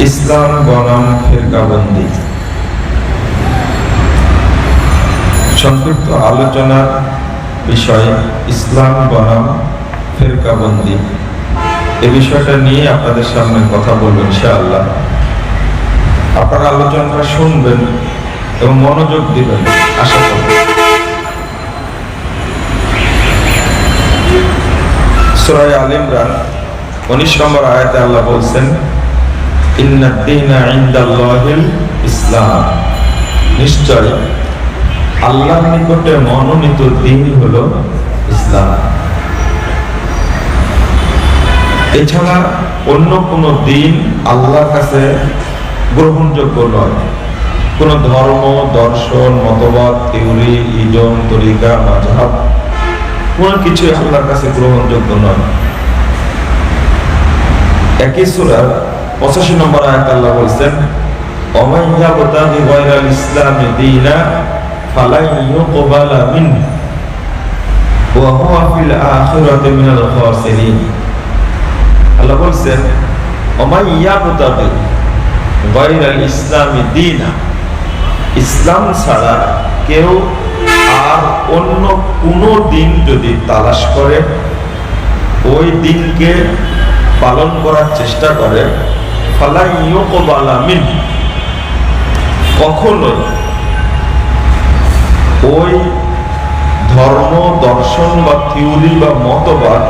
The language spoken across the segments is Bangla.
ইসলাম বনাম ফিরকাবন্দি। সংক্ষিপ্ত আলোচনার বিষয় ইসলাম বনাম ফিরকাবন্দি। এই বিষয়টা নিয়ে আপনাদের সামনে কথা বলবো ইনশাআল্লাহ। আপনারা আলোচনাটা শুনবেন এবং মনোযোগ দিবেন আশা করি। সূরা আল ইমরান 19 নম্বর আয়াতে আল্লাহ বলছেন, ইন্নাদ দীনা ইনদাল্লাহিল ইসলাম, নিশ্চয় আল্লাহর নিকটে মনোনীত দিন হলো ইসলাম। এছাড়া অন্য কোন দিন আল্লাহর কাছে গ্রহণযোগ্য নয়। কোন ধর্ম, দর্শন, মতবাদ, থিওরি, ইজম, তরিকা, মাযহাব কোন কিছু আল্লাহর কাছে গ্রহণযোগ্য নয়। একই সূরার 85 নম্বর আয়াতে আল্লাহ বলেন, ওয়া মান ইয়াবতাগি গায়রাল ইসলামি দীনা ফালান ইউকবালা মিনহু ওয়া হুয়া ফিল আখিরাতি মিনাল খাসিরিন। আল্লাহ বলেন, ওয়া মান ইয়াবতাগি গায়রাল ইসলামি দীনা, ইসলাম ছাড়া কেউ আর অন্য কোন দিন যদি তালাশ করে, ওই দিনকে পালন করার চেষ্টা করে, ফালা ইউকবালা মিনহু, কখনো ওই ধর্ম, দর্শন বা থিওরি বা মতবাদ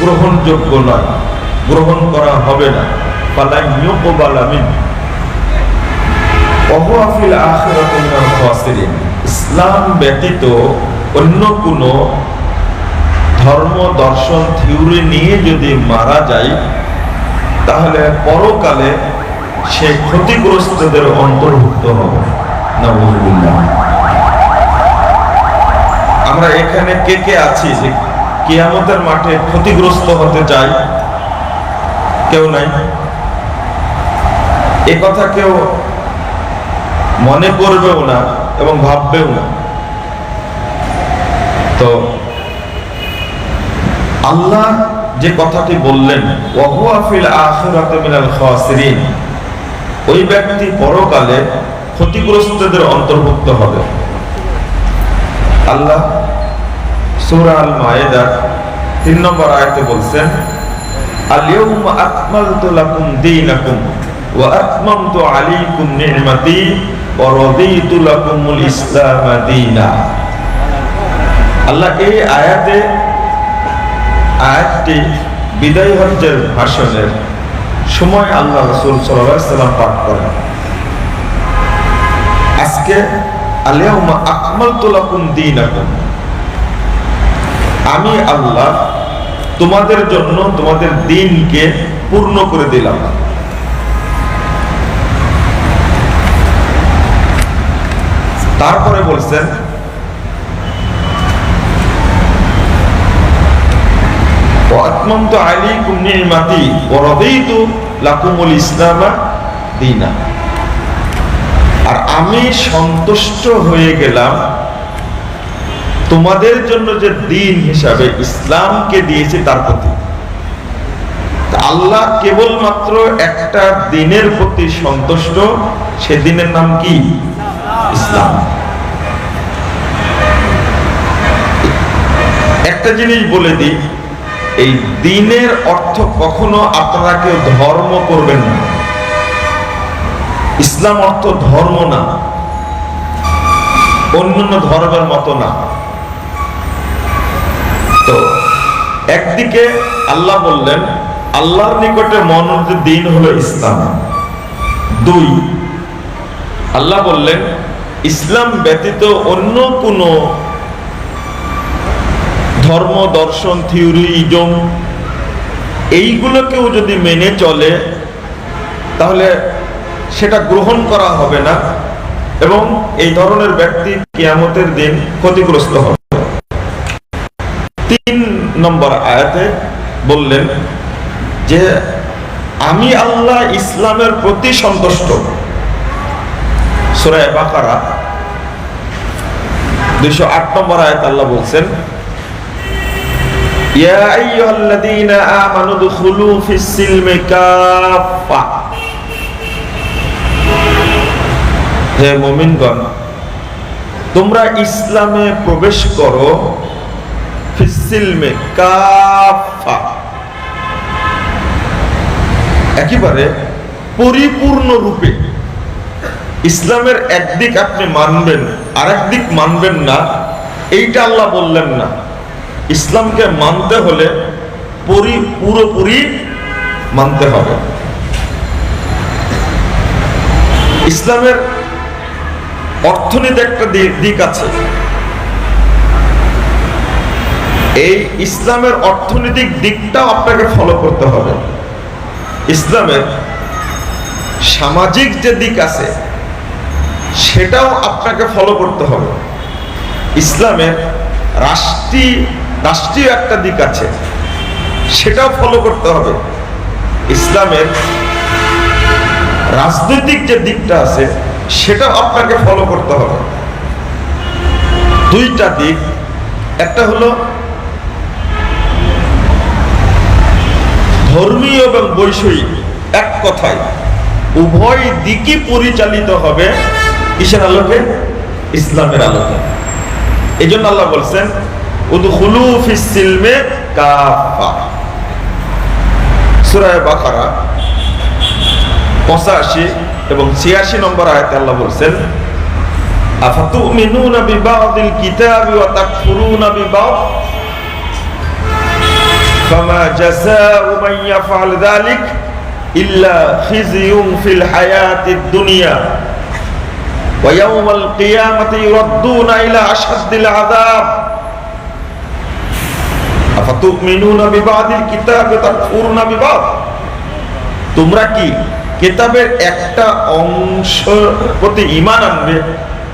গ্রহণযোগ্য নয়, গ্রহণ করা হবে না। ফালা ইউকবালা মিনহু ওয়া হুয়া ফিল আখিরাতি মিনাল খাসিরিন। ইসলাম ব্যতীত অন্য কোন ধর্ম, দর্শন, থিওরি নিয়ে যদি মারা যায়, তাহলে পরকালে সে ক্ষতিগ্রস্তদের অন্তর্ভুক্ত হবে। নাউযুবিল্লাহ। আমরা এখানে কে কে আছি যে কিয়ামতের মাঠে ক্ষতিগ্রস্ত হতে চাই? কেউ নাই। এ কথা কেউ মনে করবেও না এবং ভাববেও না। তো আল্লাহ যে কথাটি বললেন, ওয়া হুয়া ফিল আখিরাতি মিনাল খাসিরিন, ওই ব্যক্তি পরকালে ক্ষতিগ্রস্তদের অন্তর্ভুক্ত হবে। আল্লাহ সূরা আল মায়েদার 3 নম্বর আয়াতে বলছেন, আল ইয়াউমা আকমালতু লাকুম দীনাকুম ওয়া আতমামতু আলাইকুম নি'মাতি ওয়া রাদিতু লাকুমুল ইসলাম দীনা। আল্লাহ এই আয়াতটি বিদায় হজ্জের ভাষণের সময় আল্লাহ রাসূল সাল্লাল্লাহু আলাইহি ওয়াসাল্লাম পাঠ করেন। আজকে আল ইয়াউমা আকমালতু লাকুম দীনাকুম, আমি আল্লাহ তোমাদের জন্য তোমাদের দ্বীনকে পূর্ণ করে দিলাম। তারপরে বলছেন, ওয়া আতমামতু আলাইকুম নি'মাতি ওয়া রাদিতু লাকুমুল ইসলাম দীনা, আর আমি সন্তুষ্ট হয়ে গেলাম তোমাদের জন্য যে দিন হিসাবে ইসলামকে দিয়েছি তার প্রতি। আল্লাহ কেবলমাত্র একটা দিনের প্রতি সন্তুষ্ট, সে দিনের নাম কি? ইসলাম। একটা জিনিস বলে দিই, এই দিনের অর্থ কখনো আপনারা কেউ ধর্ম করবেন না। ইসলাম অর্থ ধর্ম না, অন্যান্য ধর্মের মতো না। তো একদিকে আল্লাহ বললেন আল্লাহর নিকটে মনোনীত দিন হলো ইসলাম। 2, আল্লাহ বললেন ইসলাম ব্যতীত অন্য কোন ধর্ম, দর্শন, থিওরি, ইজম এইগুলোকেও যদি মেনে চলে, তাহলে সেটা গ্রহণ করা হবে না এবং এই ধরনের ব্যক্তি কিয়ামতের দিন ক্ষতিগ্রস্ত হবে। 3 নম্বর আয়াতে বললেন যে আমি আল্লাহ ইসলামের প্রতি সন্তুষ্ট। সূরা বাকারা 208 নম্বর আয়াতে আল্লাহ বলছেন, ইয়া আইয়ুহাল্লাযীনা আমানু দুখুলু ফিস-সিলমি কাফা, হে মুমিনগণ তোমরা ইসলামে প্রবেশ করো, ফিস-সিলমি কাফা, একেবারে পরিপূর্ণ রূপে। ইসলামের একদিক আপনি মানবেন, আরেক দিক মানবেন না, এইটা আল্লাহ বললেন না। ইসলামকে মানতে হলে পুরোপুরি মানতে হবে। ইসলামের অর্থনীতি একটা দিক আছে, এই ইসলামের অর্থনৈতিক দিকটাও আপনাকে ফলো করতে হবে। ইসলামের সামাজিক যে দিক আছে সেটাও আপনাকে ফলো করতে হবে। ইসলামের রাষ্ট্রীয় একটা দিক আছে, সেটাও ফলো করতে হবে। ইসলামের রাজনৈতিক যে দিকটা আছে সেটাও আপনাকে ফলো করতে হবে। দুইটা দিক, একটা হলো ধর্মীয় এবং বৈষয়িক, এক কথায় উভয় দিকই পরিচালিত হবে কিসের আলোকে? ইসলামের আলোকে। এই জন্য আল্লাহ বলছেন উদখুলু ফিস-সিলমি কাফা। সূরা বাকারা 85 এবং 86 নম্বর আয়াতে আল্লাহ বলছেন আফাতুমিনুনা বিবাদিল কিতাবি ওয়া তাকফুরুনা বিবাদ ফামা জাযাউ মান ইয়াফআল যালিক ইল্লা খিযুন ফিল হায়াতিদ দুনিয়া ওয়া ইয়াউমাল কিয়ামাতি ইউরাদ্দুনা ইলা আশাদ্দিল আযাব আফাতুমিনুনা বিবাদিল কিতাবি ওয়া তাকফুরুনা বিবাদ। তোমরা কি কিতাবের একটা অংশ প্রতি ঈমান আনবে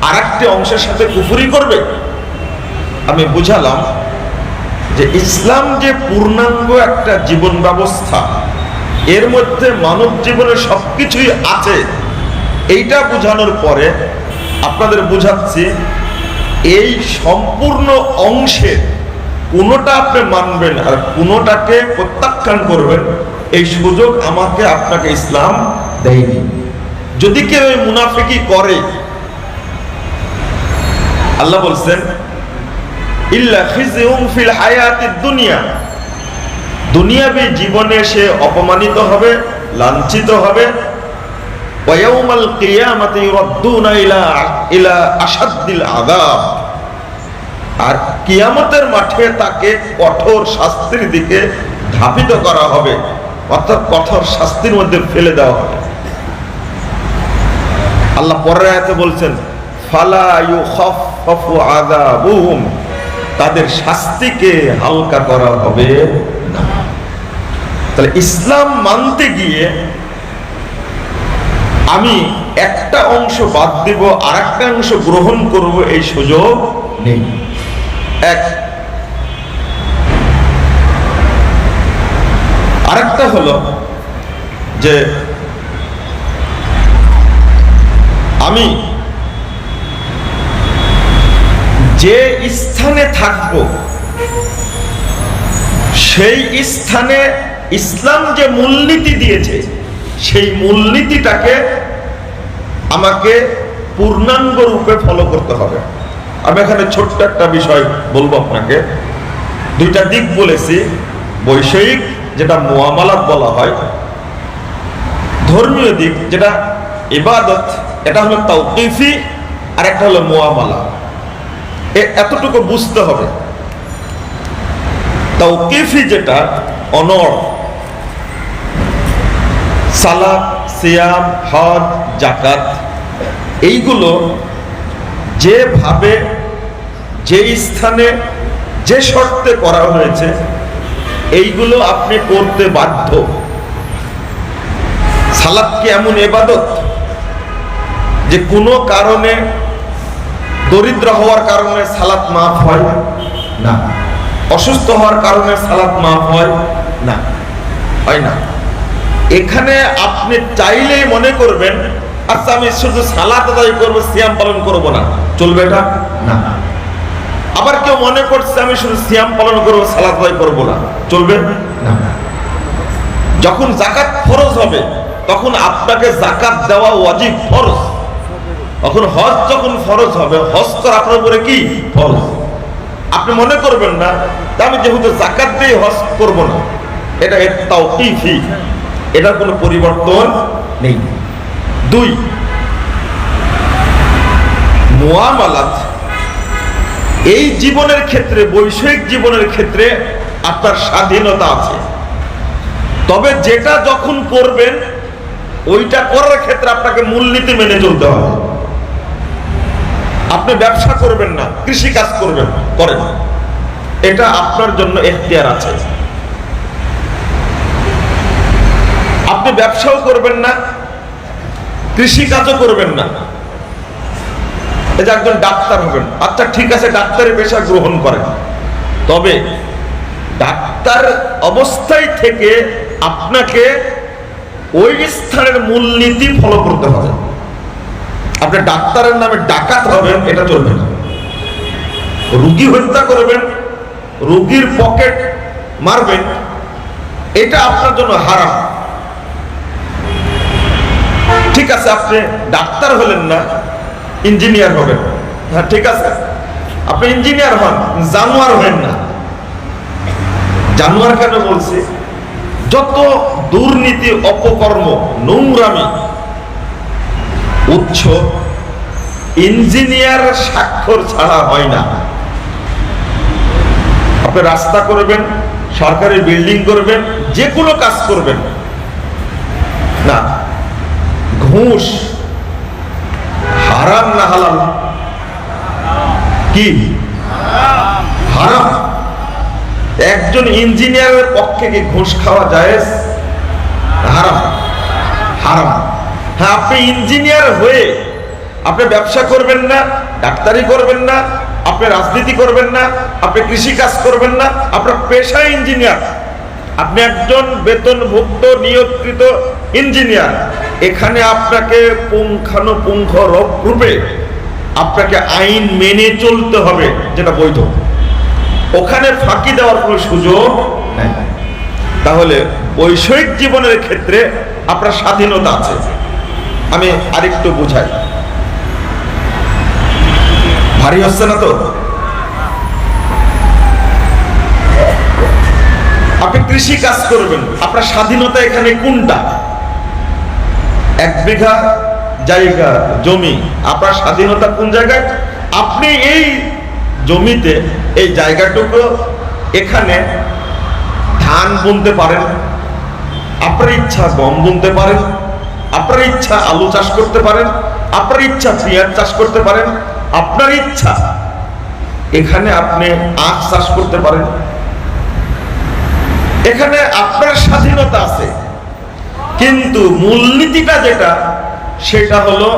আর একটা অংশের সাথে কুফরি করবে? আমি বুঝালাম যে ইসলাম যে পূর্ণাঙ্গ একটা জীবন ব্যবস্থা, এর মধ্যে মানব জীবনের সবকিছুই আছে। এইটা বোঝানোর পরে আপনাদের বুঝাচ্ছি এই সম্পূর্ণ অংশে কোনোটা আপনি মানবেন আর কোনোটাকে প্রত্যাখ্যান করবেন, এই সুযোগ আমাকে আপনাকে ইসলাম দেয়নি। যদি কেউ এই মুনাফিকি করে, আল্লাহ বলছেন ইল্লা খিযুন ফিল হায়াতিদ দুনিয়া, দুনিয়াবী জীবনে সে অপমানিত হবে, লাঞ্ছিত হবে। ওয়া ইয়াউমাল কিয়ামাতি ইউরাদ্দুনা ইলা আশাদ্দিল আযাব, আর কিয়ামতের মাঠে তাকে কঠোর শাস্তির দিকে ধাপিত করা হবে, অর্থাৎ কঠোর শাস্তির মধ্যে ফেলে দেওয়া হবে। আল্লাহ পরের আয়াতে বলছেন ফালা ইউখাফফাফু আযাবুহুম, তাদের শাস্তিকে হালকা করা হবে না। তাহলে ইসলাম মানতে গিয়ে আমি একটা অংশ বাদ দিব আর একটা অংশ গ্রহণ করব, এই সুযোগ নেই। এক, আরেকটা হলো যে আমি যে স্থানে থাকব সেই স্থানে ইসলাম যে মূলনীতি দিয়েছে সেই মূলনীতিটাকে আমাকে পূর্ণাঙ্গ রূপে ফলো করতে হবে। আমি এখানে ছোট্ট একটা বিষয় বলবো আপনাকে। দুইটা দিক বলেছি, বৈষয়িক যেটা মুআমালাত বলা হয়, ধর্মীয় দিক যেটা ইবাদত, এটা হলো তাওকীফি, আর একটা হলো মুআমালা। এতটুকু বুঝতে হবে। তাওকীফি যেটা অনড়, সালাত, সিয়াম, হজ, যাকাত, এইগুলো যেভাবে যে স্থানে যে শর্তে করা হয়েছে এইগুলো আপনি করতে বাধ্য। সালাত কি এমন ইবাদত যে কোনো কারণে, দরিদ্র হওয়ার কারণে সালাত মাফ হয় না, অসুস্থ হওয়ার কারণে সালাত মাফ হয় না, হয় না। এখানে আপনি চাইলেই মনে করবেন আচ্ছা আমি শুধু সালাত আদায় করবো, সিয়াম পালন করব না, চলবে এটা না। আবার কেউ মনে করছে আমি শুধু সিয়াম পালন করবো, সালাত আদায় করবো না, চলবে না। যখন যাকাত ফরজ হবে তখন আপনাকে যাকাত দেওয়া ওয়াজিব, ফরজ। তখন হজ যখন ফরজ হবে, হজ করা আপনার উপরে কি ফরজ। আপনি মনে করবেন না আমি যেহেতু যাকাত দিয়ে হজ করব না, এটা তাওকীফি, এটার কোনো পরিবর্তন নেই। 2, মুআমালাত। এই জীবনের ক্ষেত্রে, বৈষয়িক জীবনের ক্ষেত্রে আপনার স্বাধীনতা আছে, তবে যেটা যখন করবেন ওইটা করার ক্ষেত্রে আপনাকে মূলনীতি মেনে চলতে হবে। আপনি ব্যবসা করবেন না, কৃষি কাজ করবেন, করেন, এটা আপনার জন্য এখতিয়ার আছে। আপনি ব্যবসাও করবেন না, কৃষি কাজও করবেন না, এই যে একজন ডাক্তার হবেন, আচ্ছা ঠিক আছে, ডাক্তারের পেশা গ্রহণ করেন, তবে ডাক্তার অবস্থায় থেকে আপনাকে ওই স্থানের মূলনীতি ফলো করতে হবে। আপনি ডাক্তারের নামে ডাকাত হবেন, এটা চলবে না। রোগী হত্যা করবেন, রোগীর পকেট মারবেন, এটা আপনার জন্য হারাম। ঠিক আছে, আপনি ডাক্তার হলেন না, ইঞ্জিনিয়ার হবেন, হ্যাঁ ঠিক আছে, আপনি ইঞ্জিনিয়ার হন, জানোয়ার হবেন না। জানোয়ার কেন বলছি? যত দুর্নীতি, অপকর্ম, নোংরামি, উৎস ইঞ্জিনিয়ার স্বাক্ষর ছাড়া হয় না। আপনি রাস্তা করবেন, সরকারি বিল্ডিং করবেন, যে কোনো কাজ করবেন না, ঘুষ হারাম না হালাল? কি হারাম? একজন ইঞ্জিনিয়ারের পক্ষে কি ঘুষ খাওয়া জায়েজ? হারাম, হারাম। হ্যাঁ, আপনি ইঞ্জিনিয়ার হয়ে আপনি ব্যবসা করবেন না, ডাক্তারি করবেন না, আপনি রাজনীতি করবেন না, আপনি কৃষি কাজ করবেন না, আপনার পেশা ইঞ্জিনিয়ার, আপনি একজন বেতনভুক্ত নিয়োগকৃত ইঞ্জিনিয়ার। এখানে আপনাকে পুঙ্খানুপুঙ্খ রূপে আপনাকে আইন মেনে চলতে হবে, যেটা বৈধ। ওখানে ফাঁকি দেওয়ার কোনো সুযোগ নেই। তাহলে বৈষয়িক জীবনের ক্ষেত্রে আপনার স্বাধীনতা আছে। আমি আরেকটু বুঝাই, ভারী হচ্ছে না তো? আপনি কৃষি কাজ করবেন, আপনার স্বাধীনতা এখানে কোনটা? 1 বিঘা জায়গা জমি, আপনার স্বাধীনতা কোন জায়গায়? আপনি এই জমিতে, এই জায়গাটুকু, এখানে ধান বুনতে পারেন, আপনার ইচ্ছা গম বুনতে পারেন, আপনার ইচ্ছা আলু চাষ করতে পারেন, আপনার ইচ্ছা পেঁয়াজ চাষ করতে পারেন, আপনার ইচ্ছা এখানে আপনি আখ চাষ করতে পারেন। এখানে আপনার স্বাধীনতা আছে, কিন্তু মূলনীতিটা যেটা, সেটা হলো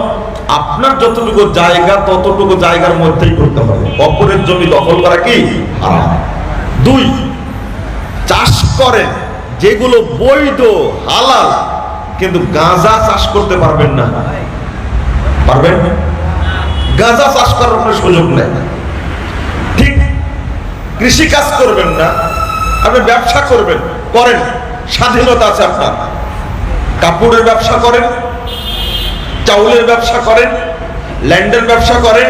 আপনার যতটুকু জায়গা ততটুকু জায়গার মধ্যেই করতে হবে। অপরের জমি দখল করা কি হারাম। 2, চাষ করেন যেগুলো বৈধ, হালাল, কিন্তু গাঁজা চাষ করতে পারবেন না। পারবেন? গাঁজা চাষ করার কোনো সুযোগ নেই। ঠিক কৃষি কাজ করবেন না, আপনি ব্যবসা করবেন, করেন, স্বাধীনতা আছে আপনার। কাপড়ের ব্যবসা করেন, চাউলের ব্যবসা করেন, ল্যান্ডের ব্যবসা করেন,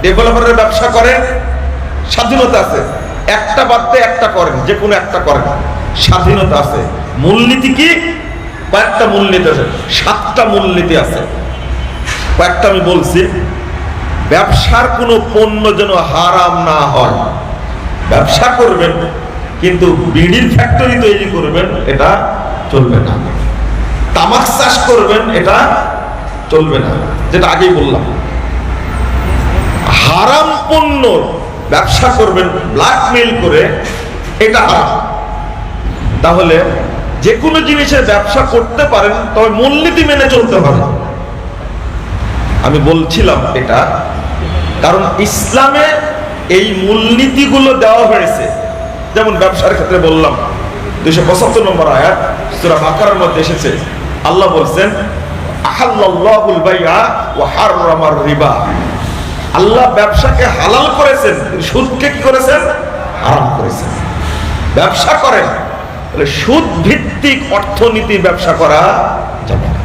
ডেভেলপারের ব্যবসা করেন, স্বাধীনতা আছে। একটা বাদতে একটা করেন, যে কোনো একটা করেন, স্বাধীনতা আছে। মূলনীতি কি? কয়েকটা মূলনীতি আছে, 7টা মূলনীতি আছে। কয়েকটা আমি বলছি। ব্যবসার কোনো পণ্য যেন হারাম না হয়। ব্যবসা করবেন কিন্তু বিড়ির ফ্যাক্টরি তৈরি করবেন, এটা চলবে না। তামাক চাষ করবেন, এটা চলবে না, যেটা আগেই বললাম। হারাম পণ্য ব্যবসা করবেন ব্ল্যাকমেইল করে, এটা হারাম। তাহলে যে কোনো জিনিসের ব্যবসা করতে পারেন, তবে মূলনীতি মেনে চলতে হবে। আমি বলছিলাম এটা কারণ ইসলামে এই মূলনীতিগুলো দেওয়া হয়েছে। যেমন ব্যবসার ক্ষেত্রে বললাম, 275 নম্বর আয়াত সূরা বাকারার মধ্যে এসেছে, আল্লাহ বলছেন আহাল্লাল্লাহুল বাইআ ওয়া হাররামার রিবা। আল্লাহ ব্যবসাকে হালাল করেছেন, সুদকে কি করেছেন? হারাম করেছেন। ব্যবসা করেন, তাহলে সুদ ভিত্তিক অর্থনীতি ব্যবসা করা যাবে না,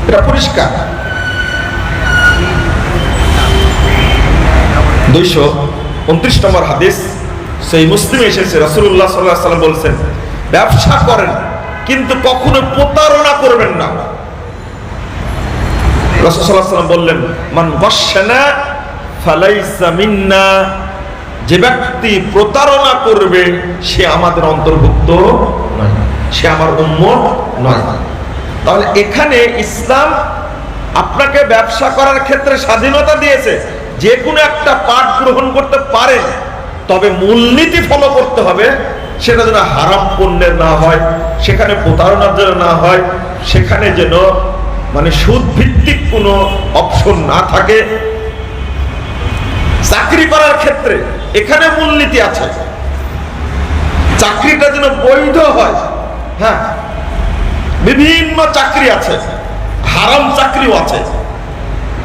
এটা পরিষ্কার। 229 নম্বর হাদিস সেই মুসলিমে এসেছে, রাসূলুল্লাহ সাল্লাল্লাহু আলাইহি ওয়াসাল্লাম বলেছেন, ব্যবসা করেন কিন্তু কখনো প্রতারণা করবেন না। রাসূল সাল্লাল্লাহু আলাইহি ওয়াসাল্লাম বললেন, মান গাশশানা ফালাইসা মিন্না, যে ব্যক্তি প্রতারণা করবে সে আমাদের অন্তর্ভুক্ত নয়, সে আমার উম্মত নয়। তাহলে এখানে ইসলাম আপনাকে ব্যবসা করার ক্ষেত্রে স্বাধীনতা দিয়েছে, যে কোনো একটা পাঠ গ্রহণ করতে পারেন, তবে মূলনীতি ফলো করতে হবে, সেটা যেন হারাম পণ্যের না হয়, সেখানে প্রতারণার যেন না হয়, সেখানে যেন মানে সুদ ভিত্তিক কোনো অপশন না থাকে। চাকরি করার ক্ষেত্রে এখানে মূলনীতি আছে, চাকরিটা যেন বৈধ হয়। হ্যাঁ, বিভিন্ন চাকরি আছে, হারাম চাকরিও আছে,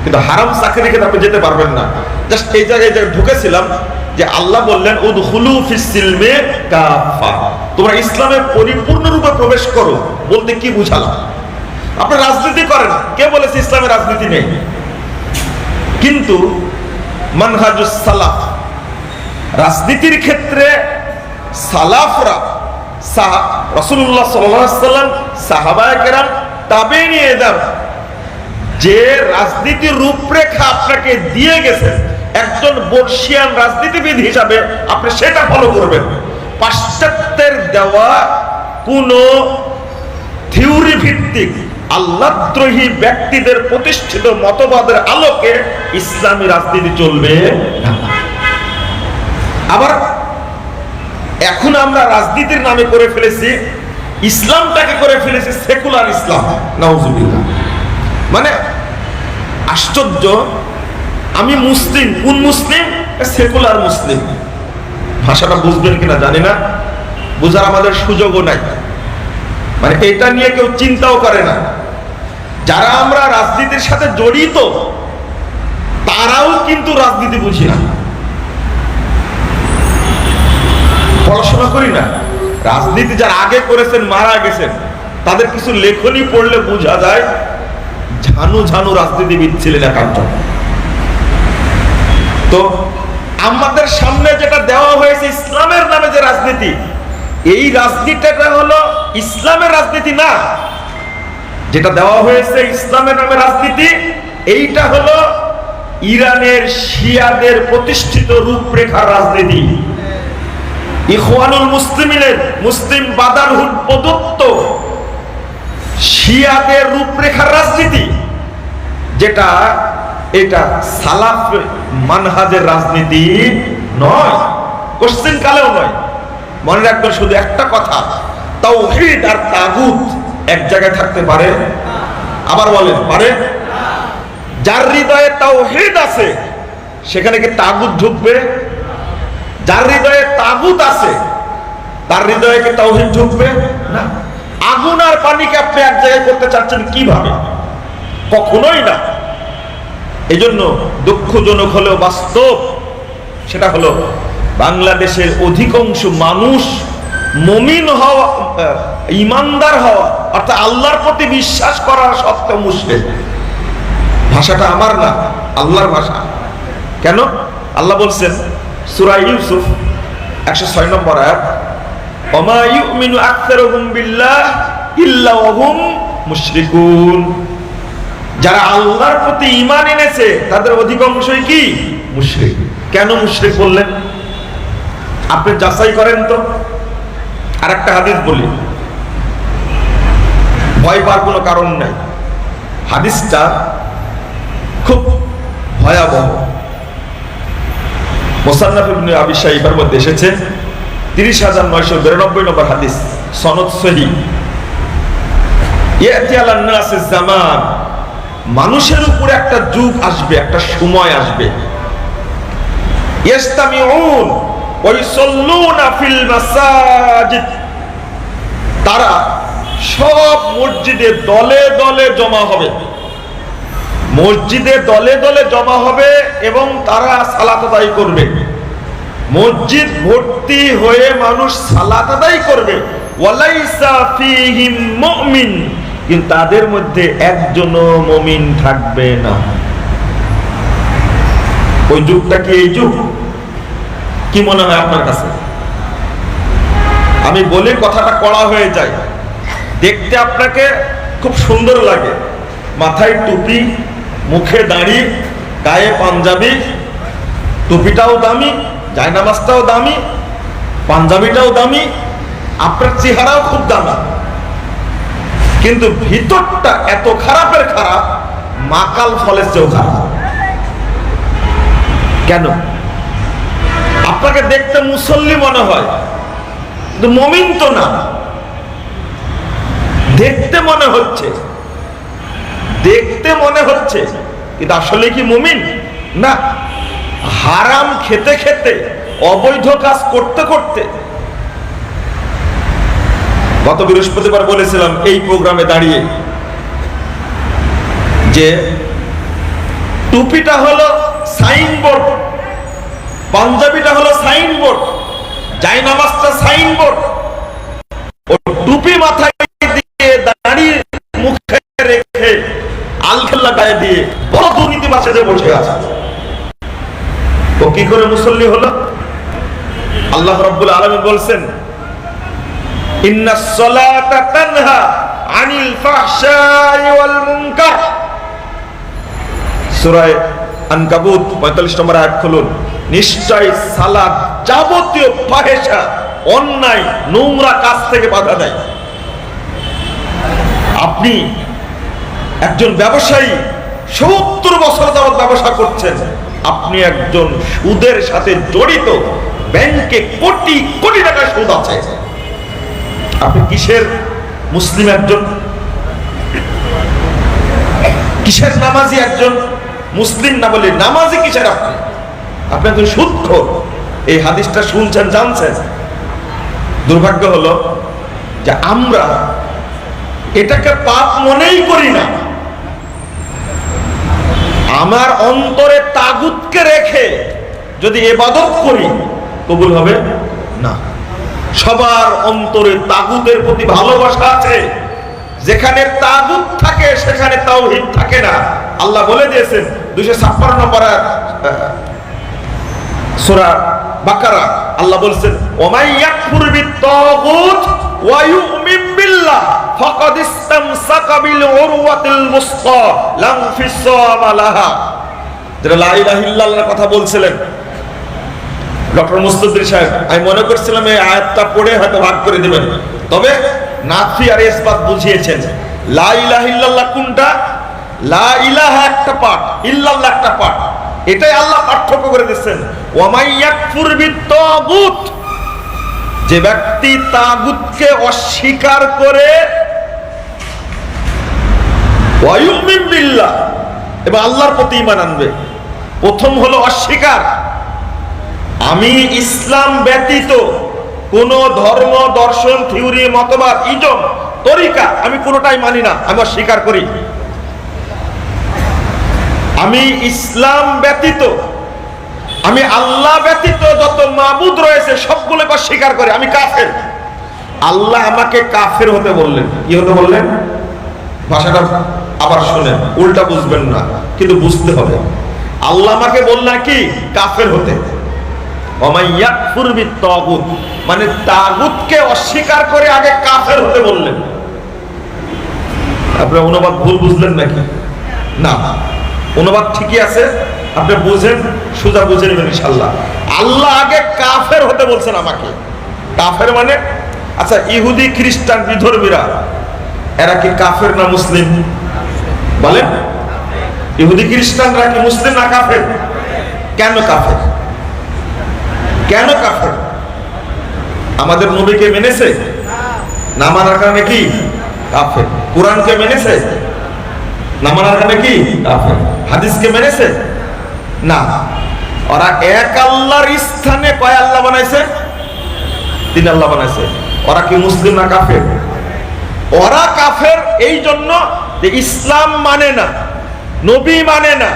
কিন্তু হারাম চাকরি ক্ষেত্রে আপনি যেতে পারবেন না। জাস্ট এই জায়গায় ঢুকেছিলাম যে আল্লাহ বললেন উদখুলু ফিস সিলমি কাফা, তোমরা ইসলামে পরিপূর্ণরূপে প্রবেশ করো বলতে কি বুঝালাম? আপনি রাজনীতি করেন, কে বলেছে ইসলামে রাজনীতি নেই? কিন্তু মানহাজুস সালাফ, রাজনীতির ক্ষেত্রে সালাফরা, রাসূলুল্লাহ সাল্লাল্লাহু আলাইহি ওয়াসাল্লাম, সাহাবায়ে কেরাম, তাবেঈন, যে রাজনীতির রূপরেখা আপনাকে দিয়ে গেছেন একজন বর্ষিয়ান রাজনীতিবিদ হিসাবে, আপনি সেটা ফলো করবেন। পাশ্চাত্যের দেওয়া কোন থিওরি ভিত্তিক আল্লাহদ্রোহী ব্যক্তিদের প্রতিষ্ঠিত মতবাদের আলোকে ইসলামী রাজনীতি চলবে না। আবার এখন আমরা রাজনীতির নামে করে ফেলেছি, ইসলামটাকে করে ফেলেছি সেকুলার ইসলাম, নাউজুবিল্লাহ। মানে আশ্চর্য, আমি মুসলিম, কোন মুসলিম? সেকুলার মুসলিম। ভাষাটা বুঝবেন কিনা জানি না, বুঝার আমাদের সুযোগও নাই, মানে এটা নিয়ে কেউ চিন্তাও করে না। যারা আমরা রাজনীতির সাথে জড়িত তারাও কিন্তু রাজনীতি বুঝি না, পড়াশোনা করি না। রাজনীতি যারা আগে করেছেন, মারা গেছেন, তাদের কিছু লেখনী পড়লে বোঝা যায় ঝানু ঝানু রাজনীতিবিদ ছিলেন একান্ত। তো আমাদের সামনে যেটা দেওয়া হয়েছে ইসলামের নামে যে রাজনীতি, এই রাজনীতিটা হলো ইসলামের রাজনীতি না। যেটা দেওয়া হয়েছে ইসলামের নামে রাজনীতি, এইটা হলো ইরানের শিয়াদের প্রতিষ্ঠিত রূপরেখার রাজনীতি, ইখওয়ানুল মুসলিমিনের, মুসলিম ব্রাদারহুড প্রদত্ত শিয়াদের রূপরেখার রাজনীতি, যেটা এটা সালাফ মানহাজের রাজনীতি নয়, কোশ্চেন কালেও নয়। মনে রাখবেন শুধু একটা কথা, তাওহীদ আর তাগুত এক জায়গায় থাকতে পারে? আবার বলেন, পারে? যার হৃদয়ে তাওহীদ আছে সেখানে কি তাগুত ঢুকবে? যার হৃদয়ে তাগুত আছে তার হৃদয়ে কি তাওহীদ ঢুকবে না? আগুন আর পানিকে আপনি এক জায়গায় করতে চাচ্ছেন কিভাবে? কখনোই না। এজন্য দুঃখজনক হলেও বাস্তব, সেটা হলো বাংলাদেশের অধিকাংশ মানুষ মুমিন হওয়া, ইমানদার হওয়া, অর্থাৎ আল্লাহর প্রতি বিশ্বাস করা সত্ত্বেও মুশরিক। ভাষাটা আমার না, আল্লাহর ভাষা। কেন? আল্লাহ বলছেন সূরা ইউসুফ 106 নম্বর আয়াত, ওমা ইউমিনু আকসারুহুম বিল্লাহ ইল্লা ওয়া হুম মুশরিকুন। যারা আল্লাহর প্রতি ঈমান এনেছে তাদের অধিকাংশই কি? মুশরিক। কেন মুশরিক বললেন? আপনি যাচাই করেন তো। আরেকটা হাদিস বলি, ভয় পাওয়ার কোনো কারণ নাই, হাদিসটা খুব ভয়াবহ। মুসান্নাফ ইবনে আবি শাইবার মধ্যে এসেছে 30,992 নম্বর হাদিস, সনদ সহিহ। ইয়াতি আলান নাসিস জামান, মানুষের উপরে একটা যুগ আসবে, একটা সময় আসবে, ইস্তামিউন ওয়া ইউসাল্লুনা ফিল মাসাজিদ, তারা সব মসজিদে দলে দলে জমা হবে, মসজিদে দলে দলে জমা হবে এবং তারা সালাত আদায় করবে। মসজিদ ভর্তি হয়ে মানুষ সালাত আদায় করবে, ওয়ালাইসা ফীহিম মুমিন, কিন্তু তাদের মধ্যে একজনও মুমিন থাকবে না। ওই যুগটা কি এই যুগ? কি মনে হয় আপনার কাছে? আমি বলি কথাটা কড়া হয়ে যায়, দেখতে আপনাকে খুব সুন্দর লাগে, মাথায় টুপি, মুখে দাড়ি, গায়ে পাঞ্জাবি, টুপিটাও দামি, জায়নামাজটাও দামি, পাঞ্জাবিটাও দামি, আপনার চেহারাও খুব দামি, কিন্তু ভিতরটা এত খারাপের খারাপ, মাকাল ফলের চেয়েও খারাপ। কেন? আপনাকে দেখতে মুসল্লি মনে হয়, কিন্তু মুমিন তো না। দেখতে মনে হচ্ছে, কিন্তু আসলে কি মুমিন না। হারাম খেতে খেতে, অবৈধ কাজ করতে করতে, গত বৃহস্পতিবার বলেছিলাম এই প্রোগ্রামে দাঁড়িয়ে যে টুপিটা হলো সাইনবোর্ড, পাঞ্জাবিটা হলো সাইনবোর্ড, জায়নামাজটা সাইনবোর্ড, ও টুপি মাথায় দিয়ে দাঁড়িয়ে মুখে রেখে আলখেল্লা গায়ে দিয়ে বড় দুর্নীতিবাজ সেজে বসে আছে। তো কি করে মুসল্লি হলো? আল্লাহ রাব্বুল আলামিন বলছেন, ইন্নাস সালাতা তানহা আনিল ফাহশাই ওয়াল মুনকার। সূরা আনকাবুত 45 নম্বর আয়াত খুলুন। নিশ্চয় সালাত যাবতীয় ফাহেশা, অন্যায়, নোংরা কাজ থেকে বাধা দেয়। আপনি একজন ব্যবসায়ী, 70 বছর যাবত ব্যবসা করছেন, আপনি একজন সুদের সাথে জড়িত, ব্যাংকে কোটি কোটি টাকা সুদ আছে। আপনি কিসের মুসলিম একজন? কিসের নামাজি একজন? মুসলিম না বলে নামাজি কিসের? আপনি একজন সুদখোর। এই হাদিসটা শুনছেন, জানছেন। দুর্ভাগ্য হলো যে আমরা এটাকে পাপ মনেই করি না। আমার অন্তরে তাগুতকে রেখে যদি ইবাদত করি, কবুল হবে না। সবার অন্তরে তাগুতের প্রতি ভালোবাসা আছে। যেখানে তাগুত থাকে সেখানে তাওহীদ থাকে না। আল্লাহ বলে দিয়েছেন 256 নম্বর সূরা বাকারা, আল্লাহ বলছেন, ওমাই ইয়াকফুর বিত-তাগুত ওয়া ইউমিন বিল্লাহ ফাকাদ ইসতামসাকা বিল উরওয়াতিল মুসকা লা ইনফিসামা লাহা। যারা লা ইলাহা ইল্লাল্লাহর কথা বলছিলেন ডক্টর মুস্তাফির সাহেব, আমি মনে করছিলাম এই আয়াতটা পড়ে হয়তো ভাগ করে দিবেন, তবে নাফি আর ইসবাত বুঝিয়েছেন। লা ইলাহা ইল্লাল্লাহ কোনটা? লা ইলাহা একটা পার্ট, ইল্লাল্লাহ একটা পার্ট। এটাই আল্লাহ পার্থক্য করে দিচ্ছেন। ওয়ামাই ইয়াকফুর বিত-তাগুত, যে ব্যক্তি তাগুতকে অস্বীকার করে, ওয়া ইউমিন বিল্লাহ, এবং আল্লাহর প্রতি ঈমান আনবে। প্রথম হলো অস্বীকার। আমি ইসলাম ব্যতীত কোন ধর্ম, দর্শন, থিওরি, মতবাদ, ইজম, তরিকা আমি কোনটাই মানি না, আমি অস্বীকার করি। আমি ইসলাম ব্যতীত, আমি আল্লাহ ব্যতীত যত মাবুদ রয়েছে সবগুলোকে অস্বীকার করি, আমি কাফের। আল্লাহ আমাকে কাফের হতে বললেন। কি হতে বললেন? ভাষাটা আবার শুনেন, উল্টা বুঝবেন না, কিন্তু বুঝতে হবে। আল্লাহ আমাকে বললেন কি? কাফের হতে। ওমাই ইয়াকফুর বিত-তাগুত, মানে তাগুতকে অস্বীকার করে আগে কাফের হতে বললেন। আপনি অনুবাদ ভুল বুঝলেন নাকি? না, অনুবাদ ঠিকই আছে। আপনি বুঝেন, সোজা বুঝে নেবেন ইনশাআল্লাহ। আল্লাহ আগে কাফের হতে বলছেন আমাকে। কাফের মানে, আচ্ছা ইহুদি, খ্রিস্টান, বিধর্মীরা এরা কি কাফের না মুসলিম? বলেন, ইহুদি খ্রিস্টানরা কি মুসলিম না কাফের? কেন কাফের? কেন কাফের? আমাদের নবীকে মেনেছে? না মানার কারণে কি কাফের? কোরআনকে মেনেছে? না মানার কারণে কি কাফের? হাদিসকে মেনেছে? না। ওরা এক আল্লাহর স্থানে কয় আল্লাহ বানাইছে? 3 আল্লাহ বানাইছে। ওরা কি মুসলিম না কাফের? ওরা কাফের এই জন্য যে ইসলাম মানে না, নবী মানে না,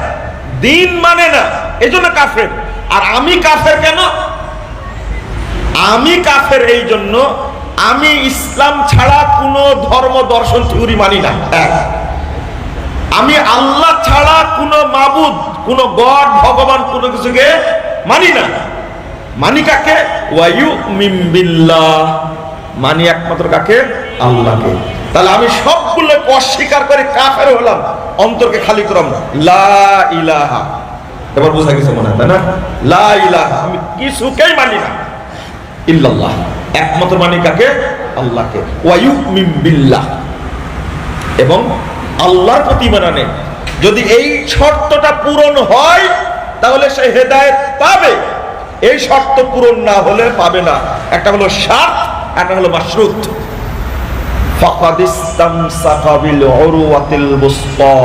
দিন মানে না, এজন্য কাফের। আর আমি কাফের কেন? আমি কাফের এই জন্য আমি ইসলাম ছাড়া কোনো ধর্ম দর্শন থিওরি মানি না। আমি আল্লাহ ছাড়া কোনো মাবুদ, কোনো গড, ভগবান, কোনো কিছুকে মানি না। মানি কাকে? ওয়ায়ুমিন বিল্লাহ, মানি একমাত্র কাকে? আল্লাহকে। তাহলে আমি সবগুলো অস্বীকার করে কাফের হলাম, অন্তরকে খালি করলাম, লা ইলাহা। এবার বোঝা গেছে মনে হয়, তাই না? লা ইলাহা, আমি কিছুকেই মানি না ইল্লাল্লাহ, একমাত্র মানি কাকে? আল্লাহকে। ওয়ায়ুমিন বিল্লাহ, এবং আল্লাহর প্রতি মানে যদি এই শর্তটা পূরণ হয় তাহলে সে হেদায়েত পাবে। এই শর্ত পূরণ না হলে পাবে না। একটা হলো শার্ত, একটা হলো মাশরুত। ফাকাদ ইসতামসাকা বিল উরওয়াতিল বুসতা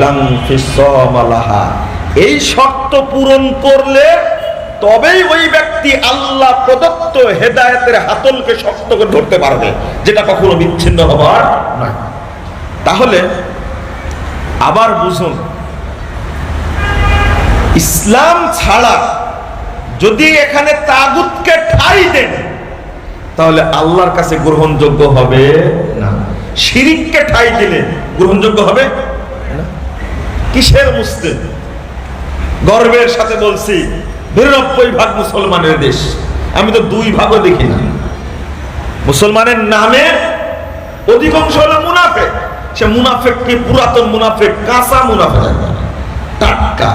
লাম ফিসামা লাহা। এই শর্ত পূরণ করলে তবেই ওই ব্যক্তি আল্লাহ প্রদত্ত হেদায়েতের হাতলকে শক্ত করে ধরতে পারবে, যেটা কখনো বিচ্ছিন্ন হবার নয়। তাহলে আবার বুঝুন, ইসলাম ছাড়া যদি এখানে তাগুতকে ঠাঁই দেন তাহলে আল্লাহর কাছে গ্রহণযোগ্য হবে না। শিরিককে ঠাঁই দিলে গ্রহণযোগ্য হবে না। কিসের মুসলিম? গর্বের সাথে বলছি ৯২% মুসলমানের দেশ। আমি তো 2% দেখি না। মুসলমানের নামে অধিকাংশ হলো মুনাফেক। সে মুনাফেক কি পুরাতন মুনাফেক, কাঁচা মুনাফেক, টাটকা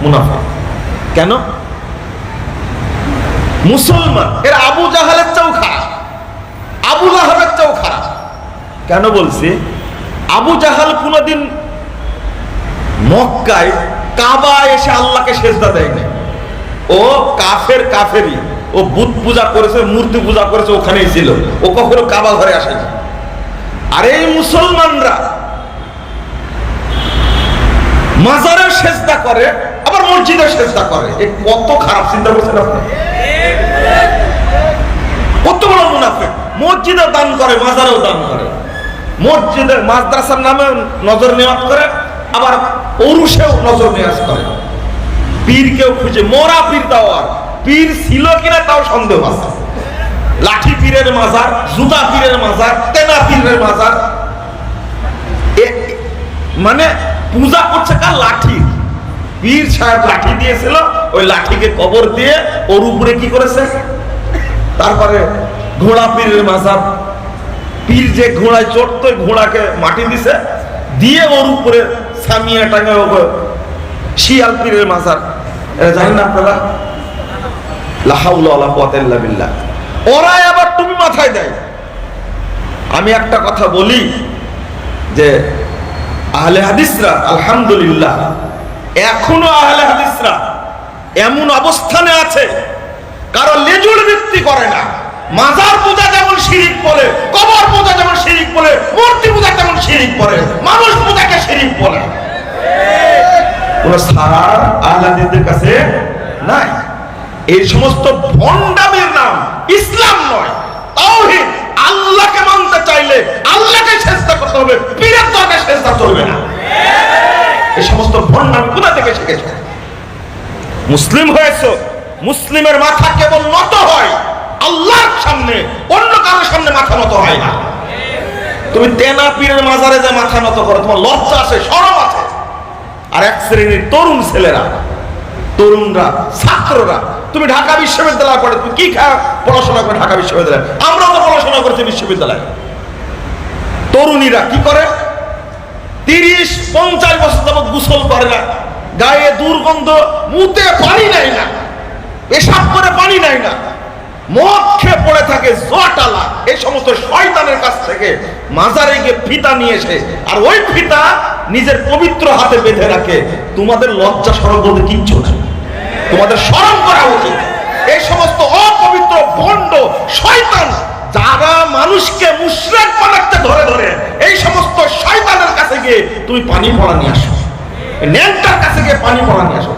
মুনাফেক। কেন? মুসলমান এর আবু জাহালের চেয়েও খারাপ, আবু লাহাবের চেয়েও খারাপ। কেন বলছি? আবু জাহাল কোনদিন মক্কায় কাবায় এসে আল্লাহকে সেজদা দেয়নি। ও কাফেরই। ও বুত পূজা করেছে, মূর্তি পূজা করেছে, ওখানেই ছিল। ও কখনো কাবা ঘরে আসেনি। আর এই মুসলমানরা মাজারে সেজদা করে, আবার মসজিদে সেজদা করে। এ কত খারাপ, চিন্তা করছেন আপনি? কত বড় মুনাফিক! মসজিদে দান করে, মাজারেও দান করে, মসজিদে মাদ্রাসার নামে নজর নেওয়াজ করে, আবার ওরুসেও নজর নেওয়াজ করে। পীরকেও খুঁজে, মোরা পীর দেওয়ার পীর ছিল কিনা তাও সন্দেহ আছে। লাঠি পীরের মাজার, জুতা পীরের মাজার, তেনা পীরের মাজার, মানে পূজা করছে কার? লাঠি। পীর সাহেব লাঠি দিয়েছিল, ওই লাঠিকে কবর দিয়ে ওর উপরে কি করেছে? তারপরে ঘোড়া পীরের মাজার, পীর যে ঘোড়ায় চড়তো ঘোড়াকে মাটি দিছে, দিয়ে ওর উপরে সামিয়া টাঙে শিয়াল পীরের মাজার। জানেন না আপনারা? লা হাওলা ওয়ালা কুওয়াতা ইল্লা বিল্লাহ। ওরা আবার তুমি মাথায় দেয়। আমি একটা কথা বলি যে আহলে হাদিসরা আলহামদুলিল্লাহ এখনো আহলে হাদিসরা এমন অবস্থানে আছে, কারো লেজুর ভিত্তি করে না। মাজার পূজা যেমন শিরিক বলে, কবর পূজা যেমন শিরিক বলে, মূর্তি পূজা যেমন শিরিক বলে, মানুষ পূজাকে শিরিক বলে। কোন সার আহলে হাদিসদের কাছে নাই। এই সমস্ত ভণ্ডামির নাম ইসলাম নয়, তাওহীদ। আল্লাহকে মানতে চাইলে আল্লাহকে সেজদা করতে হবে, পীরের দরকার সেজদা চলবে না। এই সমস্ত ভণ্ডামি কোথা থেকে শিখেছো? মুসলিম হয়েছো, মুসলিমের মাথা কেবল নত হয় আল্লাহর সামনে, অন্য কারোর সামনে মাথা নত হয় না। তুমি তেনা পীরের মাজারে যে মাথা নত করো, তোমার লজ্জা আছে, শরম আছে। আর এক শ্রেণীর তরুণ ছেলেরা, তরুণরা, ছাত্ররা, তুমি ঢাকা বিশ্ববিদ্যালয়ে পড়ে, তুমি কি পড়াশোনা করে ঢাকা বিশ্ববিদ্যালয়ে? আমরা তো পড়াশোনা করছি বিশ্ববিদ্যালয়ে। তরুণীরা কি করে? 30-50 বছর যাবত গোসল করে না, গায়ে দুর্গন্ধ, মুতে পানি নাই না, পেশাব করে পানি নাই না, মদ খেয়ে পড়ে থাকে, জটালা। এই সমস্ত শয়তানের কাছ থেকে মাজারে গিয়ে ফিতা নিয়ে এসে, আর ওই ফিতা নিজের পবিত্র হাতে বেঁধে রাখে। তোমাদের লজ্জা শরম বলতে কিচ্ছু নাই, তোমাদের শরম করা উচিত। এই সমস্ত অপবিত্র ভণ্ড শয়তান যারা মানুষকে মুশরিক বানাতে ধরে ধরে, এই সমস্ত শয়তানের কাছে গিয়ে তুমি পানি পড়া নিয়ে আসো, নেংটার কাছে গিয়ে পানি পড়া নিয়ে আসো।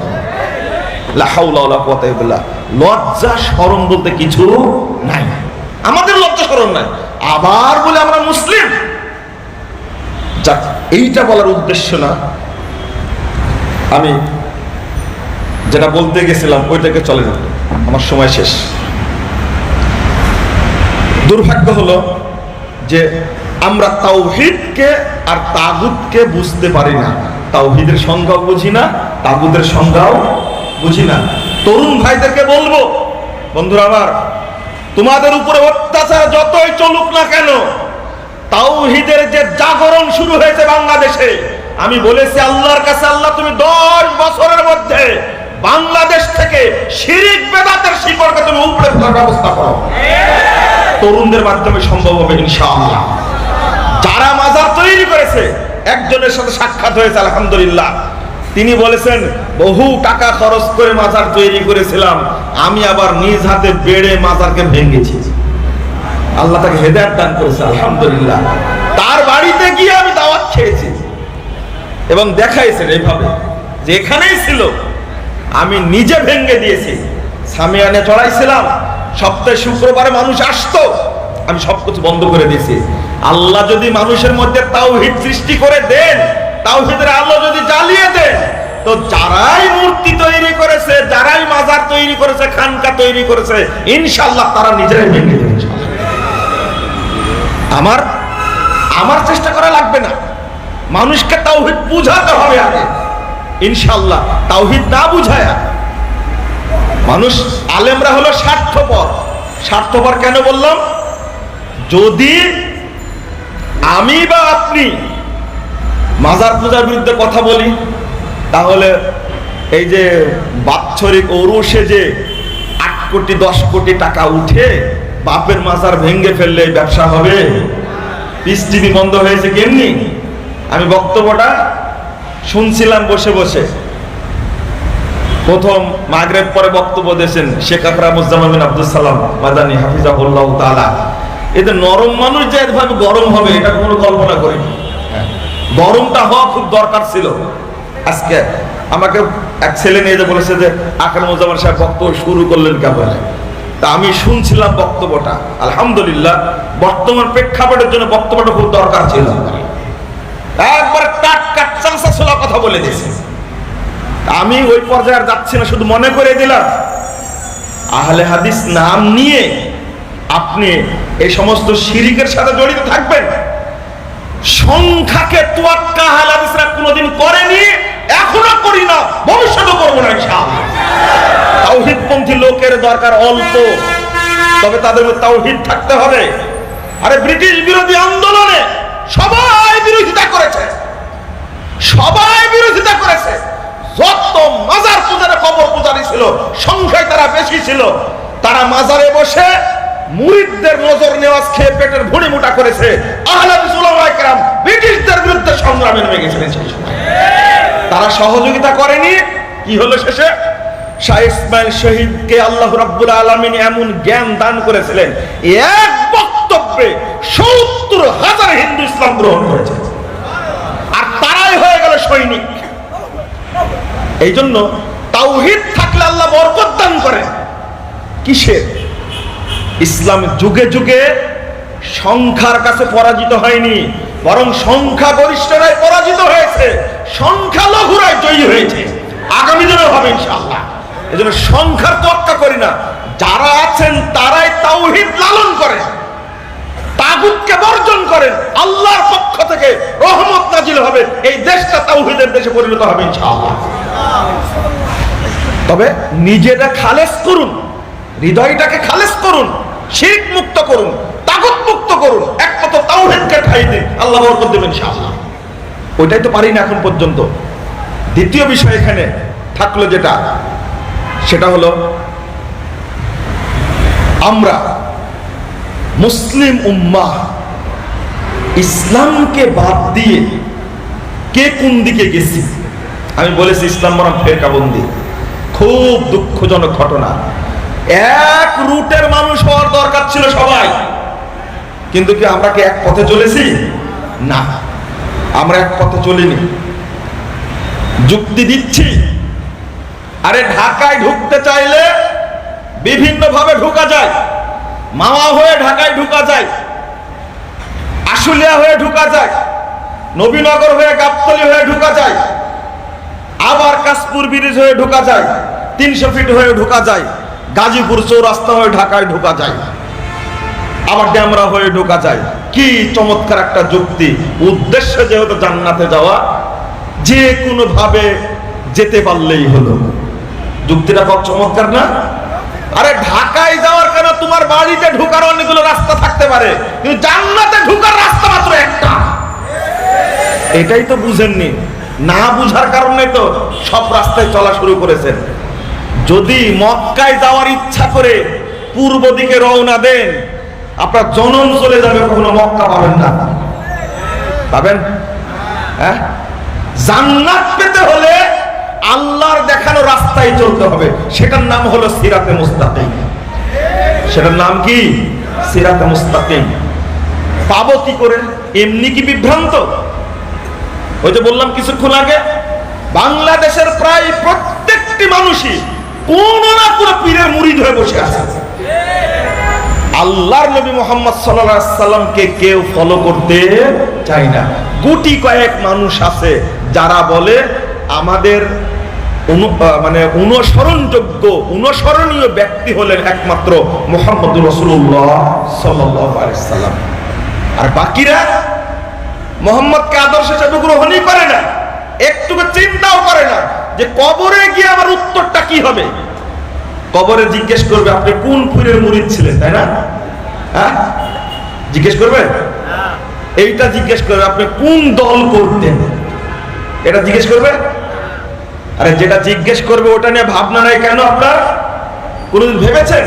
লা হাওলা ওয়ালা কুওয়াতা ইল্লা বিল্লাহ। লজ্জা শরম বলতে কিছু নাই, আমাদের লজ্জা শরম নাই। আবার বলে আমরা মুসলিম। যাক, এইটা বলার উদ্দেশ্য না। আমি যেটা বলতে গেছিলাম ওইটাকে চলে যেত, আমার সময় শেষ। দুর্ভাগ্য হলো যে আমরা তাওহীদকে আর তাগুতকে বুঝতে পারি না। তাওহীদের সংজ্ঞাও বুঝি না, তাগুতের সংজ্ঞাও বুঝি না। তরুণ ভাইদেরকে বলবো, বন্ধুরা আমার, তোমাদের উপরে অত্যাচার যতই চলুক না কেন, তাওহীদের যে জাগরণ শুরু হয়েছে বাংলাদেশে, আমি বলেছি আল্লাহর কাছে, আল্লাহ তুমি 10 বছরের মধ্যে বাংলাদেশ থেকে শিরক বেদাতের শিকড়কে তুমি উপরে তোলার ব্যবস্থা করো। তরুণদের মাধ্যমে সম্ভব হবে ইনশাআল্লাহ। যারা মাজার তৈরি করেছে, একজনের সাথে সাক্ষাৎ হয়েছে আলহামদুলিল্লাহ, তিনি বলেছেন বহু টাকা খরচ করে মাজার তৈরি করেছিলাম, আমি আবার নিজ হাতে বেড়ে মাজারকে ভেঙেছি। আল্লাহ তাকে হেদায়েত দান করেছে আলহামদুলিল্লাহ। তার বাড়িতে গিয়ে আমি দাওয়াত খেয়েছি এবং দেখাইছেন এইভাবে যে এখানেই ছিল, আমি নিজে ভেঙে দিয়েছি। সামিয়ানে চড়াইছিলাম, সপ্তাহে শুক্রবারে মানুষ আসতো, আমি সবকিছু বন্ধ করে দিয়েছি। আল্লাহ যদি মানুষের মধ্যে তাওহীদ সৃষ্টি করে দেন, তাওহীদের আলো যদি জ্বালিয়ে দেন, তো যারাই মূর্তি তৈরি করেছে, যারাই মাজার তৈরি করেছে, খানকা তৈরি করেছে, ইনশাআল্লাহ তারা নিজেরাই ভেঙে দেবে। আমার চেষ্টা করা লাগবে না, মানুষকে তাওহীদ বুঝাতে হবে আগে ইনশাআল্লাহ। তাওহীদ না বুঝায়া মানুষ, আলেমরা হলো স্বার্থপর। স্বার্থপর কেন বললাম? যদি আমি বা আপনি মাজার পূজার বিরুদ্ধে কথা বলি, তাহলে এই যে বাৎসরিক ওরসে যে 8 কোটি 10 কোটি টাকা উঠে বাপের মাজার ভেঙে ফেললে ব্যবসা হবে? পিস টিভি বন্ধ হয়েছে কেমনি? আমি বক্তব্যটা শুনছিলাম বসে বসে। প্রথম মাগরিব পরে বক্তব্য দিয়েছেন শেখ আকরামুজ্জামান বিন আব্দুল সালাম মাদানী হাফিজাহুল্লাহ তাআলা। এদের নরম মানুষ যে এভাবে গরম হবে এটা কোনো কল্পনা করিনি। গরমটা হওয়া খুব দরকার ছিল। আজকে আমাকে এক ছেলে নিয়ে যে বলেছে যে আকরামুজ্জামান সাহেব বক্তব্য শুরু করলেন কেমন? তা আমি শুনছিলাম বক্তব্যটা, আলহামদুলিল্লাহ বর্তমান প্রেক্ষাপটের জন্য বক্তব্যটা খুব দরকার ছিল। একবার টাটকা চাঁচাছোলা কথা বলে দিয়েছে। আমি ওই পর্যায়ে আর যাচ্ছি না, শুধু মনে করে দিলাম আহলে হাদিস নাম নিয়ে আপনি এই সমস্ত শিরকের সাথে জড়িত থাকবেন। সংখ্যাকে তোয়াক্কা আহলে হাদিসরা কোনোদিন করেনি, এখনো করি না, ভবিষ্যতেও করবো না ইনশাআল্লাহ। তাওহীদপন্থী লোকের দরকার অল্প, তবে তাদের মধ্যে তাওহীদ থাকতে হবে। আরে ব্রিটিশ বিরোধী আন্দোলনে সবাই বিরোধিতা করেছে, সবাই বিরোধিতা করেছে। যত মাজার পূজারে কবর পূজারি ছিল, সংখ্যায় তারা বেশি ছিল, তারা মাজারে বসে মুরিদদের নজর নেওয়াজ খেয়ে পেটের ভুঁড়ি মোটা করেছে। আহলে হাদিস উলামায়ে কেরাম ব্রিটিশদের বিরুদ্ধে সংগ্রামে নেমে গেছিলেন সেই সময়। তারা সহযোগিতা করেনি, কি হলো শেষে? শাহ ইসমাইল শহীদকে আল্লাহ রাব্বুল আলামিন এমন জ্ঞান দান করেছিলেন, এক বক্তব্যে ৭০,০০০ হিন্দু ইসলাম গ্রহণ করেছে, আর তারাই হয়ে গেল সৈনিক। এই জন্য তাওহীদ থাকলে আল্লাহ বরকত দান করেন। কিসের? ইসলাম যুগে যুগে সংখ্যার কাছে পরাজিত হয়নি, বরং সংখ্যা গরিষ্ঠরাই পরাজিত হয়েছে, সংখ্যালঘুরাই জয়ী হয়েছে। আগামী দিনেও হবে ইনশাআল্লাহ। এই জন্য সংখ্যার তোয়াক্কা করি না, যারা আছেন তারাই তাওহীদ লালন করেন, তাগুতকে বর্জন করেন, আল্লাহর পক্ষ থেকে রহমত নাজিল হবে, এই দেশটা তাওহীদের দেশে পরিণত হবে ইনশাআল্লাহ। তবে নিজেরা খালেস করুন, হৃদয়টাকে খালেস করুন, শিরক মুক্ত করুন, তাগুত মুক্ত করুন, একমাত্র তাওহীদকে ঠাঁই দিন, আল্লাহ বরকত দেবেন ইনশাআল্লাহ। ওইটাই তো পারি না এখন পর্যন্ত। দ্বিতীয় বিষয় এখানে থাকলো যেটা, সেটা হলো আমরা মুসলিম উম্মাহ ইসলামকে বাদ দিয়ে কে কোন দিকে গেছি। আমি বলেছি ইসলাম বনাম ফেরকাবন্দি, খুব দুঃখজনক ঘটনা। এক রুটের মানুষ হওয়ার দরকার ছিল সবাই, কিন্তু কি আমরা কি এক পথে চলেছি? না, আমরা এক পথে চলিনি। যুক্তি দিচ্ছি, আরে ঢাকায় ঢুকতে চাইলে বিভিন্ন ভাবে ঢোকা যায়। মাওয়া হয়ে ঢাকায় ঢোকা যায়, আশুলিয়া হয়ে ঢোকা যায়, নবীনগর হয়ে গাবতলী হয়ে ঢোকা যায়, আবার কাশপুর ব্রিজ হয়ে ঢোকা যায়, 300 ফিট হয়ে ঢোকা যায়, গাজীপুর চৌরাস্তা হয়ে ঢাকায় ঢোকা যায়, আবার ড্যামরা হয়ে ঢোকা যায়। কি চমৎকার একটা যুক্তি! উদ্দেশ্য যেহেতু জান্নাতে যাওয়া, যে কোনো ভাবে যেতে পারলেই হলো। যুক্তিটা কত চমৎকার না? আরে ঢাকায় যাওয়ার কেন, তোমার বাড়িতে ঢোকার অনেকগুলো রাস্তা থাকতে পারে, কিন্তু জান্নাতে ঢোকার রাস্তা মাত্র একটা। এটাই তো বুঝেননি, না বুঝার কারণে তো সব রাস্তায় চলা শুরু করেছেন। যদি মক্কায় যাওয়ার ইচ্ছা করে পূর্ব দিকে রওনা দেন, আপনার জনম চলে যাবে, কখনো মক্কা পাবেন না। পাবেন? হ্যাঁ, জান্নাত পেতে হলে আল্লাহর দেখানো রাস্তায় চলতে হবে, সেটার নাম হলো সিরাতে মুস্তাকিম। সেটার নাম কি? সিরাতে মুস্তাকিম। পাবো কি করে? এমনি কি বিভ্রান্ত? ওই যে বললাম কিছুক্ষণ আগে, বাংলাদেশের প্রায় প্রত্যেকটি মানুষই কোন না কোন পীরের মুরিদ হয়ে বসে আছে। আল্লাহর নবী মুহাম্মদ সাল্লাল্লাহু আলাইহি সাল্লামকে কেউ ফলো করতে চায় না। গুটি কয়েক মানুষ আছে যারা বলে আমাদের মানে অনুসরণযোগ্য, অনুসরণীয় ব্যক্তি হলেন একমাত্র মুহাম্মদুর রাসূলুল্লাহ সাল্লাল্লাহু আলাইহি সাল্লাম। আর বাকিরা মুহাম্মদকে আদর্শ হিসেবে গ্রহণই করে না, একটু চিন্তাও করে না যে কবরে গিয়ে আমার উত্তরটা কি হবে। কবরে জিজ্ঞেস করবে আপনি কোন পীরের মুরিদ ছিলেন, তাই না? হ্যাঁ, জিজ্ঞেস করবে। এইটা জিজ্ঞেস করবে আপনি কোন দল করতেন, এটা জিজ্ঞেস করবে। আরে যেটা জিজ্ঞেস করবে ওটা নিয়ে ভাবনা নাই কেন আপনার? কোনদিন ভেবেছেন?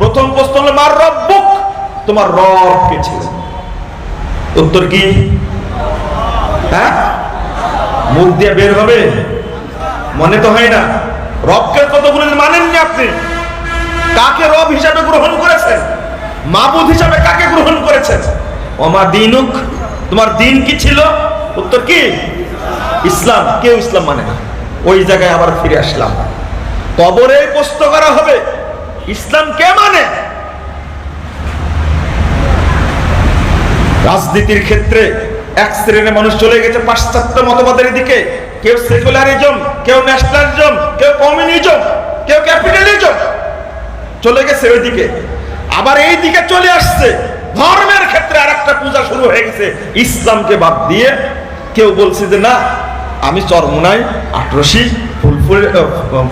প্রথম প্রশ্ন হলো মার রব্বুক, তোমার রব কে ছিল? উত্তর কি? হ্যাঁ, মুখ দিয়ে বের হবে, মনে তো হয় না। রবকে কতগুলো মানেননি আপনি? কাকে রব হিসাবে গ্রহণ করেছেন? মাবুদ হিসাবে কাকে গ্রহণ করেছেন? ওমা দিনুক, তোমার দিন কি ছিল? উত্তর কি? ইসলাম। কেউ ইসলাম মানে না। ওই জায়গায় আবার ফিরে আসলাম, কবরে প্রশ্ন করা হবে ইসলাম কে মানে। রাজনীতির ক্ষেত্রে এক শ্রেণীর মানুষ চলে গেছে পাশ্চাত্য মতবাদের দিকে, কেউ সেকুলারিজম, কেউ ন্যাশনালিজম, কেউ কমিউনিজম, কেউ ক্যাপিটালিজম, চলে গেছে ওই দিকে। আবার এই দিকে চলে আসছে ধর্মের ক্ষেত্রে আরেকটা পূজা শুরু হয়ে গেছে ইসলামকে বাদ দিয়ে। কেউ বলছে যে না, আমি চরমোনাই, আটরশি,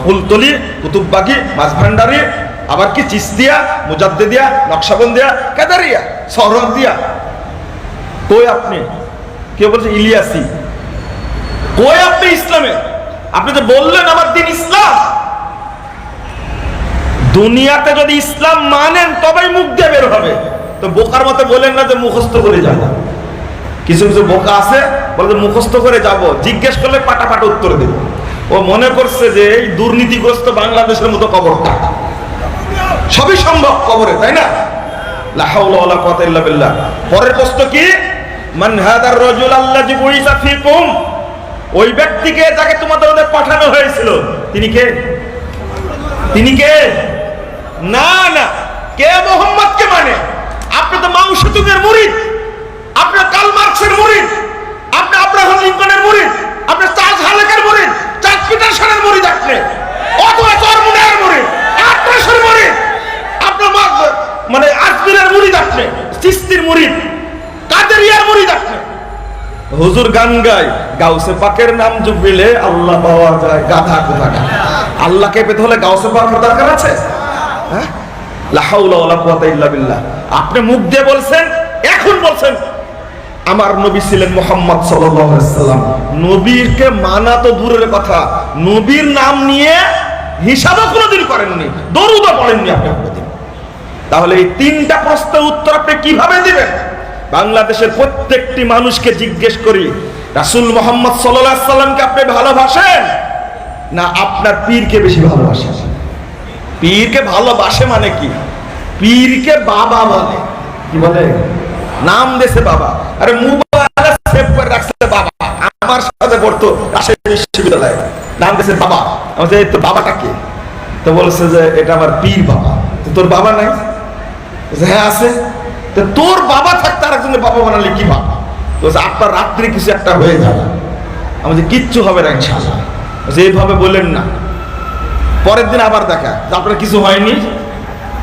ফুলতলি, কুতুববাগি, মাঝভান্ডারি, আবার কি চিস্তিয়া, মুজাদ্দিদিয়া, নকশবন্দিয়া, কাদারিয়া, সহরদিয়া। কই আপনি? কেউ বলছে ইলিয়াসি। কই আপনি ইসলামে? আপনি তো বললেন আমার দিন ইসলাম। দুনিয়াতে যদি ইসলাম মানেন তবেই মুখ দিয়ে বের হবে, তো বোকার মতো বলেন না যে মুখস্থ করে যাব। কিছু কিছু বোকা আছে বলে যে মুখস্থ করে যাব, জিজ্ঞেস করলে পাটা পাটা উত্তর দেব। ও মনে করছে যে এই দুর্নীতিগ্রস্ত বাংলাদেশের মতো কবরটা সবই সম্ভব কবরে, তাই না? লা হাওলা ওয়ালা কুওয়াতা ইল্লা বিল্লাহ। পরের প্রশ্ন কি? মান হাদার রাজুল আল্লাযী বুইসা ফীকুম, ওই ব্যক্তিকে যাকে তোমাদের মধ্যে পাঠানো হয়েছিল তিনি কে? তিনি কে? না না, কে মুহাম্মদকে মানে? আপনি তো মাও সেতুংয়ের মুরিদ, আপনি কার্ল মার্কসের মুরিদ, আপনি আব্রাহাম লিঙ্কনের মুরিদ, আপনি চার্লস হালেকের মুরিদ, চার্লস পিটারসনের মুরিদ, আপনি অথবা চরমোনাইয়ের মুরিদ, আট্রাসের মুরিদ, আপনার মানে আজমিরের মুরিদ, আপনি চিশতির মুরিদ, কাদেরিয়ার মুরিদ। আপনি হুজুর গান গায় গাউসে পাকের নাম জুবিলে আল্লাহ পাওয়া যায়, গাধা কোথাকার। আল্লাহকে পেতে হলে গাউসে পাকের দরকার আছে? হ্যাঁ, লা হাওলা ওয়ালা কুওয়াতা ইল্লা বিল্লাহ। আপনি মুখ দিয়ে বলছেন, এখন বলছেন আমার নবী ছিলেন মুহাম্মদ সাল্লাল্লাহু আলাইহি সাল্লাম। নবীকে মানা তো দূরের কথা, নবীর নাম নিয়ে হিসাবও কোনোদিন করেননি, দরুদও পড়েননি আপনি কোনোদিন। তাহলে এই তিনটা প্রশ্নের উত্তর আপনি কিভাবে দিবেন? বাংলাদেশের প্রত্যেকটি মানুষকে জিজ্ঞেস করি, রাসূল মুহাম্মদ সাল্লাল্লাহু আলাইহি সাল্লামকে আপনি ভালোবাসেন না আপনার পীরকে বেশি ভালোবাসেন? পীরকে ভালোবাসে মানে কি? পীরকে বাবা বলে। কি বলে? নাম দেশে বাবা। আরে মোবাইলে সেভ করে রাখছে বাবা, আমার সাথে পড়তো রাজশাহী বিশ্ববিদ্যালয়ে, নাম দেশে বাবা। আমি বলছি তো বাবাটা কে? তো বলছে যে এটা আমার পীর বাবা। তো তোর বাবা নাই? হ্যাঁ আছে। তো তোর বাবা থাকতে আরেকজনের বাবা বানালে কি বাবা? তো আপনার রাত্রি কিছু একটা হয়ে যাবে। আমি কিচ্ছু হবে না ইনশাআল্লাহ। এইভাবে বললেন না। পরের দিন আবার দেখা, আপনার কিছু হয়নি,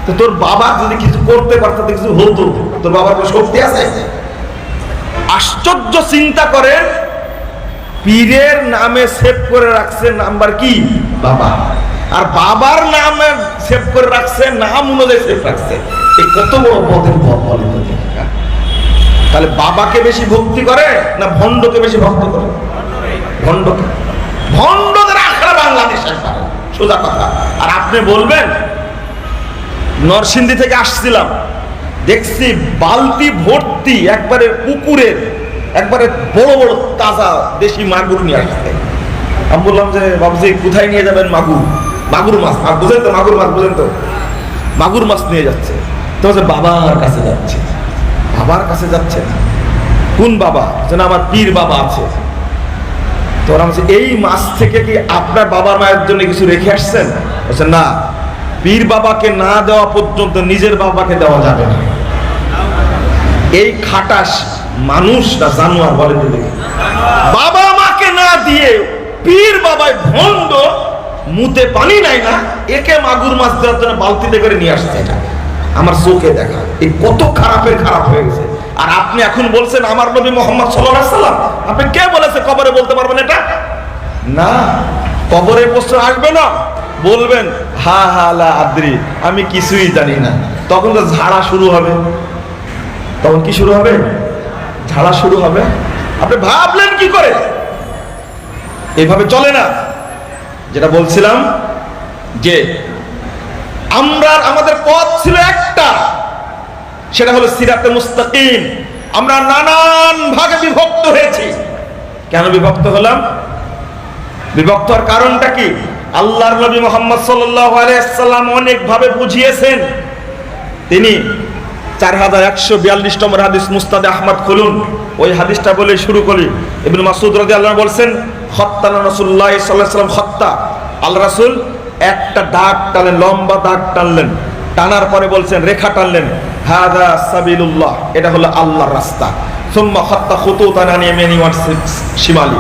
তো তোর বাবা যদি কিছু করতে পারত, কিছু হতো, তোর বাবার কোনো শক্তি আছে? আশ্চর্য চিন্তা করে, পীরের নামে সেভ করে রাখছে নাম্বার কি? বাবা। আর বাবার নামে সেভ করে রাখছে নাম অনুযায়ী সেভ রাখছে। এই কত বড় পথের পথ বলে। তাহলে বাবাকে বেশি ভক্তি করে না ভণ্ডকে বেশি ভক্ত করে? ভণ্ডকে। ভণ্ডদের আখড়া বাংলাদেশে সোজা কথা। আর আপনি বলবেন, নরসিংদী থেকে আসছিলাম, দেখছি বালতি ভর্তি একবারে পুকুরের একবারে বড় বড় তাজা দেশি মাগুর নিয়ে আসছে। আমি বললাম যে বাবুজি কোথায় নিয়ে যাবেন? মাগুর মাছ। আর বুঝেন তো মাগুর মাছ, বুঝেন তো মাগুর মাছ নিয়ে যাচ্ছে। তো বাবার কাছে যাচ্ছে। বাবার কাছে যাচ্ছে? কোন বাবা? যেন আমার পীর বাবা আছে। তো ওরা বলছে এই মাছ থেকে কি আপনার বাবার মায়ের জন্য কিছু রেখে আসছেন? বলছে না, পীর বাবাকে না দেওয়া পর্যন্ত নিজের বাবাকে দেওয়া যাবে না। এই খাটাস মানুষ না জানোয়ার বলে তো দেখি। বাবা মাকে না দিয়ে পীর বাবায় ভণ্ড, মুতে পানি নাই না, একে মাগুর মাছ দেওয়ার জন্য বালতিতে করে নিয়ে আসছে। এটা আমার চোখে দেখা। এই কত খারাপের খারাপ হয়ে গেছে। আর আপনি এখন বলছেন আমার নবী মুহাম্মদ সাল্লাল্লাহু আলাইহি ওয়াসাল্লাম। আপনি কে বলেছে কবরে বলতে পারবেন এটা? না, কবরে প্রশ্ন আসবে না, বলবেন হা হা লা আদ্রি, আমি কিছুই জানি না। তখন তো ঝাড়া শুরু হবে। তখন কি শুরু হবে? ঝাড়া শুরু হবে। আপনি ভাবলেন কি করে? এভাবে চলে না। যেটা বলছিলাম যে আমাদের পথ ছিল একটা, সেটা হলো সিরাতে মুস্তাকিম। আমরা নানান ভাগে বিভক্ত হয়েছি। কেন বিভক্ত হলাম? বিভক্ত হওয়ার কারণটা কি? আল্লাহর নবী মুহাম্মদ সাল্লাল্লাহু আলাইহি ওয়াসাল্লাম অনেক ভাবে বুঝিয়েছেন। তিনি 4142 নম্বর হাদিস মুস্তাদে আহমদ খুলুন, ওই হাদিসটা বলে শুরু করি। ইবনে মাসউদ রাদিয়াল্লাহু আনহু বলছেন, খাত্তানা রাসূলুল্লাহ সাল্লাল্লাহু আলাইহি ওয়াসাল্লাম খাত্তা, আল্লাহ রাসূল একটা দাগ টানলেন, লম্বা দাগ টানলেন। টানার পরে বলছেন, রেখা টানলেন, হাযা সাবিলুল্লাহ, এটা হলো আল্লাহর রাস্তা। সুম্মা খাত্তা খুতুতান আন ইয়ামিনি ওয়া শিমালি।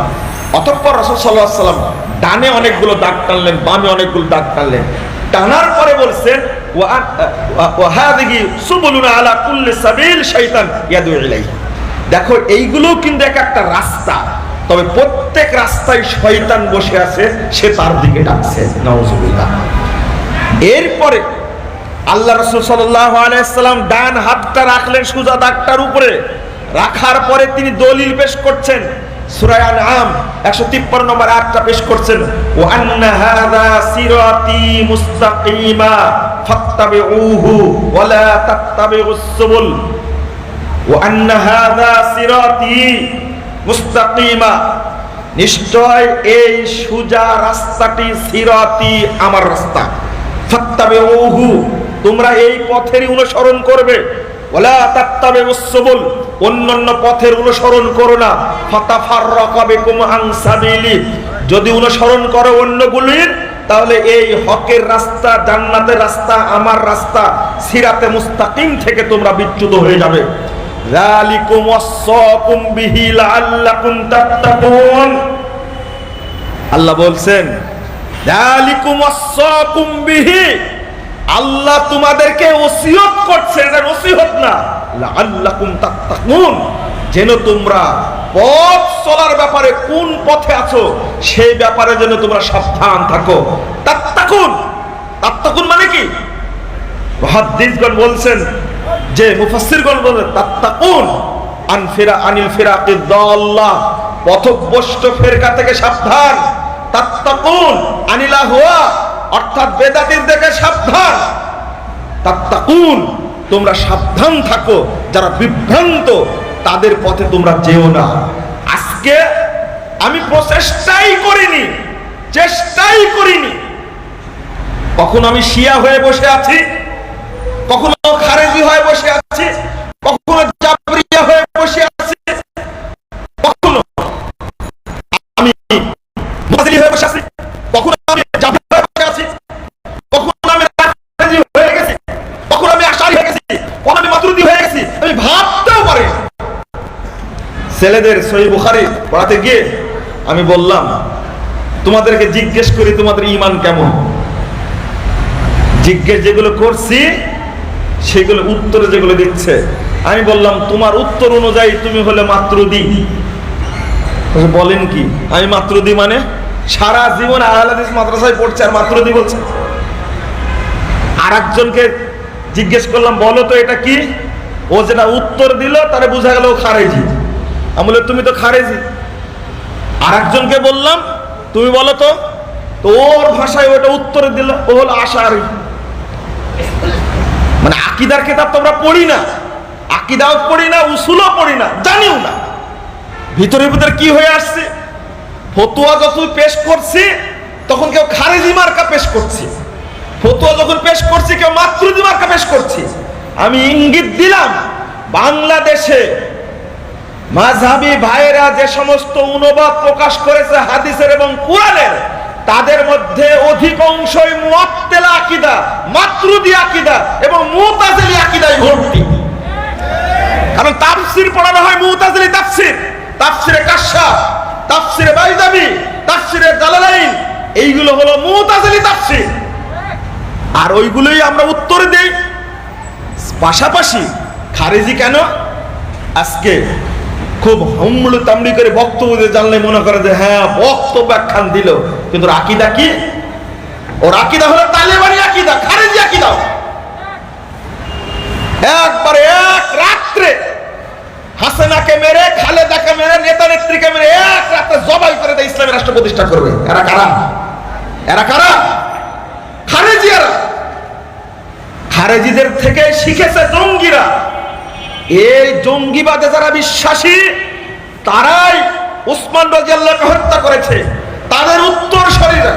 অতঃপর রাসূল সাল্লাল্লাহু আলাইহি ওয়াসাল্লাম ডানে অনেকগুলো দাগ টানলেন, বামে অনেকগুলো দাগ টানলেন। টানার পরে বলছেন, ওয়া হাযিহি সুবুলুনা আলা কুল্লি সাবিল শাইতান ইয়াদু ইলাইহি। দেখো এইগুলো কিন্তু একটা রাস্তা, তবে প্রত্যেক রাস্তায় শয়তান বসে আছে, সে তার দিকে ডাকছে। নাউজুবিল্লাহ। এরপরে আল্লাহ রাসূল সাল্লাল্লাহু আলাইহি ওয়াসাল্লাম ডান হাতটা রাখলেন সোজা দাগটার উপরে। রাখার পরে তিনি দলিল পেশ করছেন, সূরা আনআম 153 নম্বর আয়াতটা পেশ করছেন, ওয়া আন্না হাযা সিরাতি মুস্তাকিমা ফাত্তাবিউহু ওয়া লা তাত্তাবিউস সুবুল। ওয়া আন্না হাযা সিরাতি মুস্তাকিমা, নিশ্চয় এই সোজা রাস্তাটি, সিরাতি আমার রাস্তা, ফাত্তাবিউহু তোমরা এই পথেরই অনুসরণ করবে, ওয়ালা তাত্তাবিউস সুবুল অন্যান্য পথের অনুসরণ করো না, ফাতাফাররাকা বিকুম আন সাবিলি, যদি অনুসরণ করো অন্যগুলির তাহলে এই হকের রাস্তা, জান্নাতের রাস্তা, আমার রাস্তা সিরাতে মুস্তাকিম থেকে তোমরা বিচ্যুত হয়ে যাবে। যালিকুম ওয়াসাকুম বিহি লাআল্লাকুম তাত্তাকুন। আল্লাহ বলছেন, যালিকুম ওয়াসাকুম বিহি, আল্লাহ তোমাদেরকে ওসিয়ত করছে, এটা ওসিয়ত না, লাআল্লাকুম তাত্তাকুন, যেন তোমরা পথ চলার ব্যাপারে কোন পথে আছো সেই ব্যাপারে যেন তোমরা সাবধান থাকো। তাত্তাকুন, তাত্তাকুন মানে কি? মুহাদ্দিসগণ বলছেন, যে মুফাসসিরগণ বলেন, তাত্তাকুন আনিল ফিরাকিদ দাল্লাহ, পথভ্রষ্ট ফেরকা থেকে সাবধান। তাত্তাকুন আনিল আহওয়া, অর্থাৎ বেদাতীর থেকে সাবধান। তাত্তাকুন তোমরা সাবধান থাকো, যারা বিভ্রান্ত তাদের পথে তোমরা যেও না। আজকে আমি চেষ্টাই করিনি, কখনো আমি শিয়া হয়ে বসে আছি, কখনো খারেজি হয়ে বসে আছি, কখনো জাবরিয়া হয়ে বসে আছি, কখনো আমি মুতাজিলি হয়ে বসে আছি, কখনো আমি জাবরি হয়ে বসে আছি, কখনো আমি খারেজি হয়ে গেছি, কখনো আমি আশারি হয়ে গেছি, কখনো আমি মাতুরিদি হয়ে গেছি, আমি ভাবতেও পারি। ছেলেদের সহিহ বুখারী পড়াতে গিয়ে আমি বললাম তোমাদেরকে জিজ্ঞেস করি তোমাদের ঈমান কেমন। জিজ্ঞেস যেগুলো করছি সেগুলো উত্তরে যেগুলো দিচ্ছে, আমি বললাম তোমার উত্তর অনুযায়ী তুমি হলে মাতরুদি। বলেন কি? আমি মাতরুদি মানে সারা জীবন আহলে হাদিস মাদ্রাসায় পড়ছে আর মাতরুদি বলছে। আর একজনকে জিজ্ঞেস করলাম বলো তো এটা কি, ও যেটা উত্তর দিল তারে বোঝা গেল ও খারেজি। আমি বললাম তুমি তো খারেজি। আর একজনকে বললাম তুমি বলো তো, তো ওর ভাষায় ওটা উত্তর দিল, ও হলো আশারি। মানে আকীদার কিতাব তো আমরা পড়ি না, আকীদাও পড়ি না, উসুলও পড়ি না, জানিও না ভিতরে ভিতরে কি হয়ে আসছে। ফতোয়া যখন পেশ করছি তখন কেউ খারেজি মার্কা পেশ করছি, ফতোয়া যখন পেশ করছি কেউ মাতরুদি মার্কা পেশ করছি। আমি ইঙ্গিত দিলাম বাংলাদেশে মাযহাবী ভাইরা যে সমস্ত অনুবাদ প্রকাশ করেছে হাদিসের এবং কোরআনের, তাদের মধ্যে অধিকাংশই মুআত্তিলা আকীদা, মাতরুদি আকীদা এবং মুতাজিলি আকীদায় ভর্তি। কারণ তাফসীর পড়ানো হয় মুতাজিলি তাফসীর, তাফসীরে কাশফ, তাফসীরে বাইদাবি, তাফসীরে জালালাইন, এইগুলো হলো মুতাজিলি তাফসীর। আর ওইগুলোই আমরা উত্তর দেই। পাশাপাশি খারেজি কেন? আজকে খুব হুমড়ি তামড়ি করে বক্তব্য দিয়ে জানলে মনে করে যে হ্যাঁ বক্তব্য একখান দিল, কিন্তু আকীদা কি? ওর আকীদা হলো তালেবানি আকীদা, খারেজি আকীদা। একবারে এক রাত্রে হাসিনাকে মেরে, খালেদাকে মেরে, নেতা নেত্রীকে মেরে এক রাতে জবাই করে দেয় ইসলামী রাষ্ট্র প্রতিষ্ঠা করবে। এরা কারা? এরা কারা? খারেজিয়ারা। খারেজিদের থেকে শিখেছে জঙ্গিরা। এই জঙ্গিবাদে যারা বিশ্বাসী তারাই উসমান রাদিয়াল্লাহু হত্যা করেছে, তাদের উত্তর শরীরে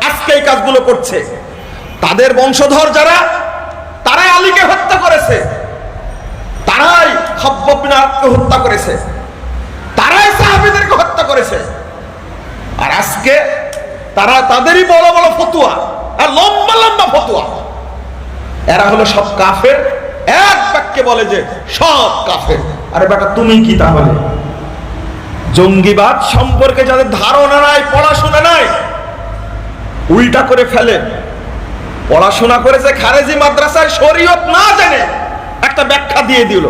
আজকে এই কাজগুলো করছে। তাদের বংশধর যারা, তারাই আলীকে হত্যা করেছে, তারাই খাব্বাব বিন আরতকে হত্যা করেছে, তারাই সাহাবীদেরকে হত্যা করেছে। আর আজকে তারা তাদেরই বড় বড় ফতোয়া আর লম্বা লম্বা ফতোয়া। এরা হলো সব কাফের। এক বাক্যে বলে যে সব কাফের। আরে বেটা তুমি কি তাহলে? জঙ্গিবাদ সম্পর্কে যাদের ধারণা নাই, পড়াশোনা নাই, উল্টা করে ফেলে। পড়াশোনা করেছে খারেজি মাদ্রাসায়, শরীয়ত না জেনে একটা ব্যাখ্যা দিয়ে দিল।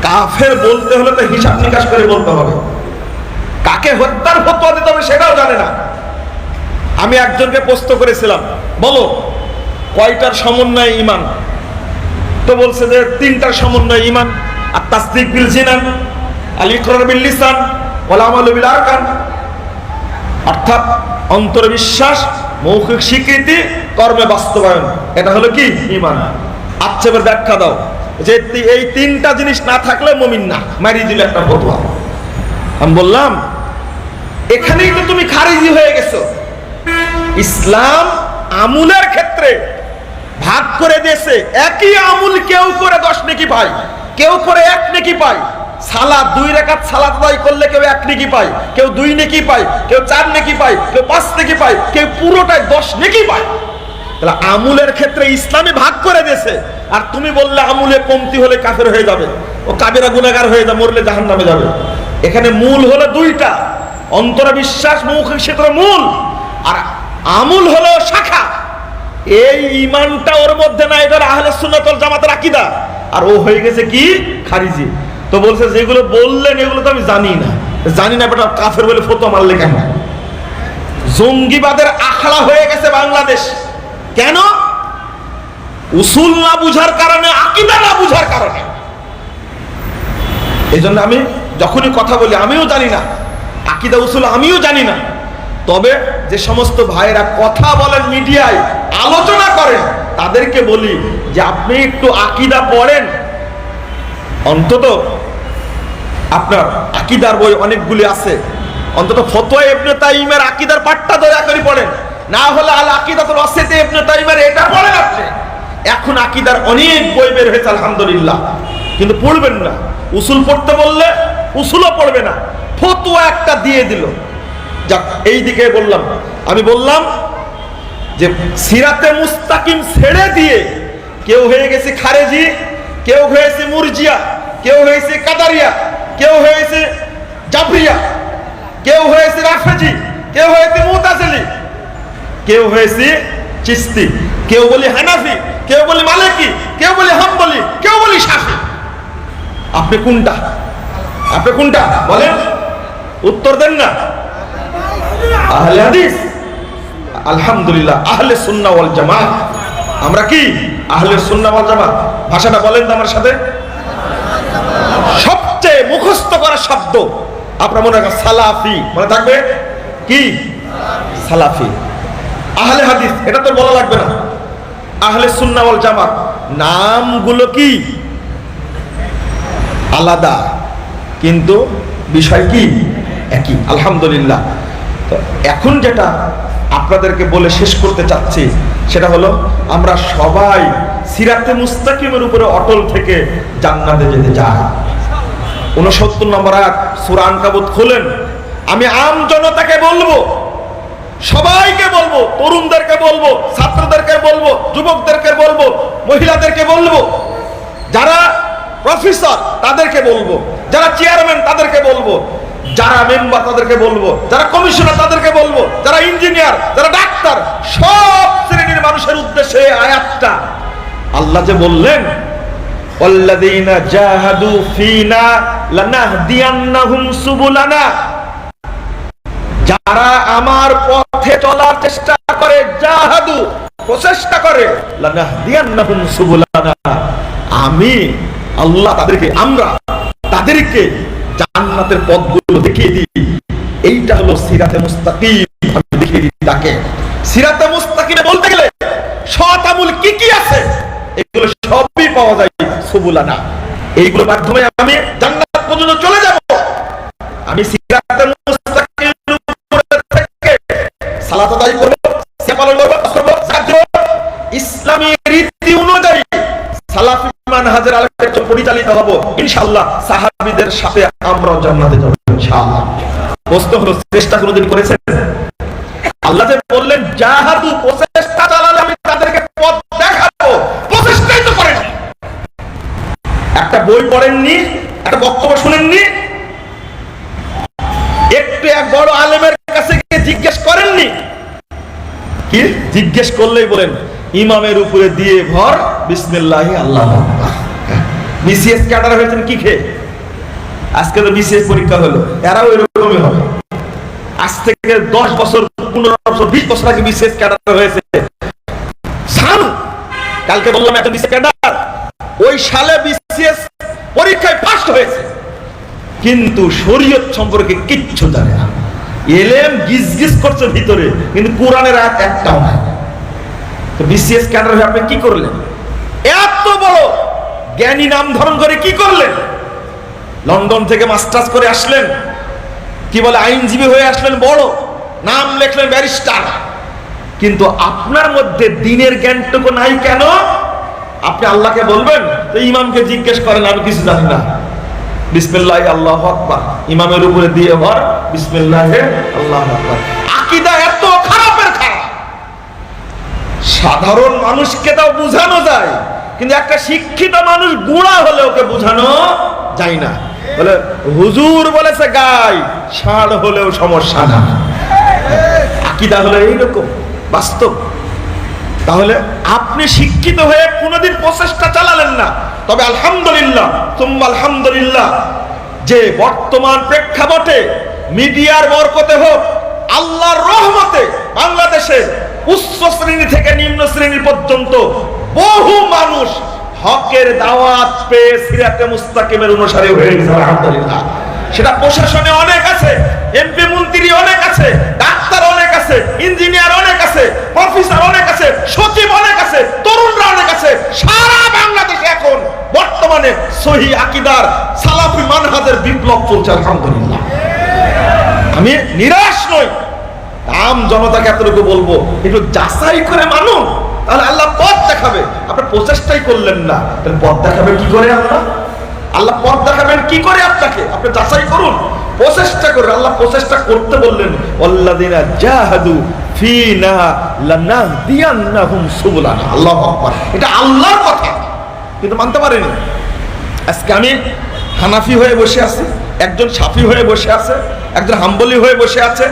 কাফের বলতে হলে তো হিসাব নিকাশ করে বলতে হবে, কাকে হত্যার ফতোয়া দিতে হবে সেটাও জানে না। আমি একজনকে প্রশ্ন করেছিলাম বলো কয়টার সমন্বয় ঈমান? তো বলছে যে তিনটার সমন্বয় ঈমান। আর তাসদীক বিল জিনান, আল ইকরার বিল লিসান, ওয়াল আমালু বিল আরকান। অর্থাৎ অন্তরে বিশ্বাস, মৌখিক স্বীকৃতি, কর্মে বাস্তবায়ন, এটা হলো কি ঈমান। আচ্ছা এবার ব্যাখ্যা দাও যে এই তিনটা জিনিস না থাকলে মুমিন না। মারিয়ে দিল একটা ফতোয়া। আমি বললাম এখানেই তো তুমি খারিজি হয়ে গেছো। ইসলাম আমুলের ক্ষেত্রে ভাগ করে দিয়েছে। একই আমুল কেউ করে 10 নেকি পায়, কেউ করে 1 নেকি পায়। সালাত 2 রাকাত সালাত আদায় করলে কেউ 1 নেকি পায়, কেউ 2 নেকি পায়, কেউ 4 নেকি পায়, কেউ 5 নেকি পায়, কেউ পুরোটাই 10 নেকি পায়। তাহলে আমুলের ক্ষেত্রে ইসলামে ভাগ করে দিয়েছে। আর তুমি বললে আমুলে কমতি হলে কাফের হয়ে যাবে, ও কাবেরা গুনাহগার হয়ে যাবে, মরলে জাহান্নামে যাবে। এখানে মূল হলো 2টা, অন্তরে বিশ্বাস, মৌখিক স্বীকৃতি মূল, আর আমুল হলো শাখা। এই ঈমানটা ওর মধ্যে নাই, এটা আহলে সুন্নাত ওয়াল জামাতের আকীদা। আর ও হয়ে গেছে কি খারিজি। তো বলছে যেগুলো বললেন এগুলো তো আমি জানি না। জানি না বেটা কাফের বলে ফতোয়া মারলে কেন? জঙ্গিবাদের আখড়া হয়ে গেছে বাংলাদেশ। কেন? উসুল না বুঝার কারণে, আকীদা না বুঝার কারণে। এই জন্য আমি যখনই কথা বলি আমিও জানি না, আকীদা উসুল আমিও জানি না। তবে যে সমস্ত ভাইরা কথা বলেন, মিডিয়ায় আলোচনা করেন, তাদেরকে বলি যে আপনি একটু আকীদা পড়েন, অন্তত আপনার আকীদার বই অনেকগুলি আছে, অন্তত ফতোয়া ইবনে তাইমিয়ার আকীদার পাঠটা দয়া করে পড়েন, না হলে আল আকীদাতুল ওয়াসিতা ইবনে তাইমিয়ার এটা পড়েন আপনি। এখন আকীদার অনেক বই বের হয়েছে আলহামদুলিল্লাহ, কিন্তু পড়বেন না। উসুল পড়তে বললে উসুলও পড়বে না, ফতোয়া একটা দিয়ে দিল। যাক, এই দিকে বললাম। আমি বললাম যে সিরাতে মুস্তাকিম ছেড়ে দিয়ে কেউ হয়ে গেছে খারেজি, কেউ হয়েছে মুরজিয়া, কেউ হয়েছে কাদারিয়া, কেউ হয়েছে জাবরিয়া, কেউ হয়েছে রাফেজি, কেউ হয়েছে মুতাজিলি, কেউ হয়েছে চিশতি, কেউ বলি হানাফি, কেউ বলি মালিকি, কেউ বলি হাম্বলি, কেউ বলি শাফি। আপনি কোনটা? আপনি কোনটা বলেন? উত্তর দেন না। আহলে হাদিস, আলহামদুলিল্লাহ আহলে সুন্নাহ ওয়াল জামাত। আমরা কি আহলে সুন্নাহ ওয়াল জামাত? ভাষাটা বলেন তো আমার সাথে। সবচেয়ে মুখস্থ করা শব্দ আপনার মনে রাখা সালাফি, মনে থাকবে কি? সালাফি। আহলে হাদিস এটা তো বলা লাগবে না। আহলে সুন্নাহ ওয়াল জামাত নামগুলো কি আলাদা, কিন্তু বিষয় কি একই, আলহামদুলিল্লাহ। তো এখন যেটা আপনাদেরকে বলে শেষ করতে চাচ্ছি সেটা হলো আমরা সবাই সিরাতে মুস্তাকিমের উপরে অটল থেকে জান্নাতে যেতে চাই। 69 নম্বর আয়াত সূরা আনকাবুত খুলেন। আমি আম জনতাকে বলবো, সবাইকে বলবো, তরুণদেরকে বলবো, ছাত্রদেরকে বলবো, যুবকদেরকে বলবো, মহিলাদেরকে বলবো, যারা প্রফেসর তাদেরকে বলবো, যারা চেয়ারম্যান তাদেরকে বলবো, যারা মেম্বার তাদেরকে বলবো, যারা কমিশনার তাদেরকে বলবো, যারা ইঞ্জিনিয়ার, যারা ডাক্তার, সব শ্রেণীর মানুষের উদ্দেশ্যে এই আয়াতটা। আল্লাহ যে বললেন ওয়াল্লাযীনা জাহাদু ফীনা লানাহদিয়ান্নাহুম সুবুলানা, যারা আমার পথে চলার চেষ্টা করে, জাহাদু প্রচেষ্টা করে, লানাহদিয়ান্নাহুম সুবুলানা, আমি আল্লাহ তাদেরকে, আমরা তাদেরকে জান্নাতের পথগুলো দেখিয়ে দিই। এইটা হলো সিরাতে মুস্তাকিম, আমি দেখিয়ে দিই তাকে। সিরাতে মুস্তাকিমে বলতে গেলে সৎ আমল কি কি আছে এগুলো সবই পাওয়া যায় সুবুলানা। এইগুলোর মাধ্যমে আমি জান্নাত পর্যন্ত চলে যাব। আমি সিরাতে মুস্তাকিমের উপরে থেকে সালাত আদায় করব, সিয়াম পালন করব, যাকাত দেব, ইসলামী রীতি অনুযায়ী সালাফি মানহাজের আলোকে পরিচালিত হব ইনশাআল্লাহ। সাহাবীদের সাথে আমরা জান্নাতে যাব ইনশাআল্লাহ। প্রশ্ন হলো চেষ্টা কোনদিন করেছেন? আল্লাহ যে বললেন জাহাদু প্রচেষ্টা চালালে আমি তাদেরকে পথ দেখাবো, প্রচেষ্টাই তো করেন। একটা বই পড়েননি, একটা বক্তব্য শুনেননি, একটু এক বড় আলেমের কাছে গিয়ে জিজ্ঞেস করেননি? কি জিজ্ঞেস করলেই বলেন ইমামের উপরে দিয়ে ভর বিসমিল্লাহি আল্লাহু আকবার। বিসিএস ক্যাডার হয়েছেন কি খেয়ে? আজকে তো বিসিএস পরীক্ষা হলো, এরাও এরকমই হবে। আজ থেকে 10 বছর 15 বছর 20 বছর আগে বিসিএস ক্যাডার হয়েছে। কালকে বললাম একটা বিসিএস ক্যাডার ওই সালে বিসিএস পরীক্ষায় ফার্স্ট হয়েছে, কিন্তু শরীয়ত সম্পর্কে কিচ্ছু জানে না। এলেম গিজগিজ করছে ভিতরে, কিন্তু কোরআনের আয়াত একটাও নাই। তো বিসিএস ক্যাডার হয়ে আপনি কি করলেন? এত বড় জ্ঞানী নাম ধারণ করে কি করলেন? লন্ডন থেকে মাস্টার্স করে আসলেন, কি বলে আইনজীবী হয়ে আসলেন, বড় নাম লেখলেন ব্যারিস্টার, কিন্তু আপনার মধ্যে দ্বীনের জ্ঞানটুকু নাই কেন? আপনি আল্লাহকে বলবেন তো ইমামকে জিজ্ঞেস করেন আমি কিছু জানি না, বিসমিল্লাহি আল্লাহু আকবার, ইমামের উপরে দিয়ে ভর বিসমিল্লাহি আল্লাহু আকবার। আকীদা এত খারাপের খারাপ, সাধারণ মানুষকে তাও বোঝানো যায়, কিন্তু একটা শিক্ষিত মানুষ গুণা হলে ওকে বোঝানো যায় না। বলে হুজুর বলেছে গাই, ষাঁড় হলেও সমস্যা না। আকীদা হলো এইরকম বাস্তব। তাহলে আপনি শিক্ষিত হয়ে কোনোদিন প্রচেষ্টা চালালেন না, তবে আলহামদুলিল্লাহ তুম্মা আলহামদুলিল্লাহ যে বর্তমান প্রেক্ষাপটে মিডিয়ার বরকতে হোক, আল্লাহর রহমতে বাংলাদেশে উচ্চ শ্রেণী থেকে নিম্ন শ্রেণী পর্যন্ত বহু মানুষ হকের দাওয়াত পেয়ে সিরাতে মুস্তাকিমের অনুসারী হয়ে গেছে আলহামদুলিল্লাহ। সেটা প্রশাসনে অনেক আছে, এমপি মন্ত্রী অনেক আছে, ডাক্তার অনেক আছে, ইঞ্জিনিয়ার অনেক আছে, প্রফেসর অনেক আছে, সচিব অনেক আছে, তরুণরা অনেক আছে। সারা বাংলাদেশে এখন বর্তমানে সহিহ আকীদার সালাফি মানহাজের বিপ্লব চলছে আলহামদুলিল্লাহ। আমি নিরাশ নই, আম জনতাকে এতটুকু বলবো একটু যাচাই করে মানুন, তাহলে আল্লাহ পথ দেখাবে। আপনি প্রচেষ্টাই করলেন না, তাহলে পথ দেখাবে কি করে? আল্লাহ পথ দেখাবেন কি করে আপনাকে? আপনি যাচাই করুন, প্রচেষ্টা করুন। আল্লাহ প্রচেষ্টা করতে বললেন ওয়াল্লাযিনা জাহাদু ফীনা লানাহদিয়ান্নাহুম সুবুলানা। আল্লাহু আকবার, এটা আল্লাহর কথা, কিন্তু মানতে পারেনি। আজকে আমি হানাফি হয়ে বসে আছি, একজন শাফি হয়ে বসে আছে, একজন হাম্বলি হয়ে বসে আছে,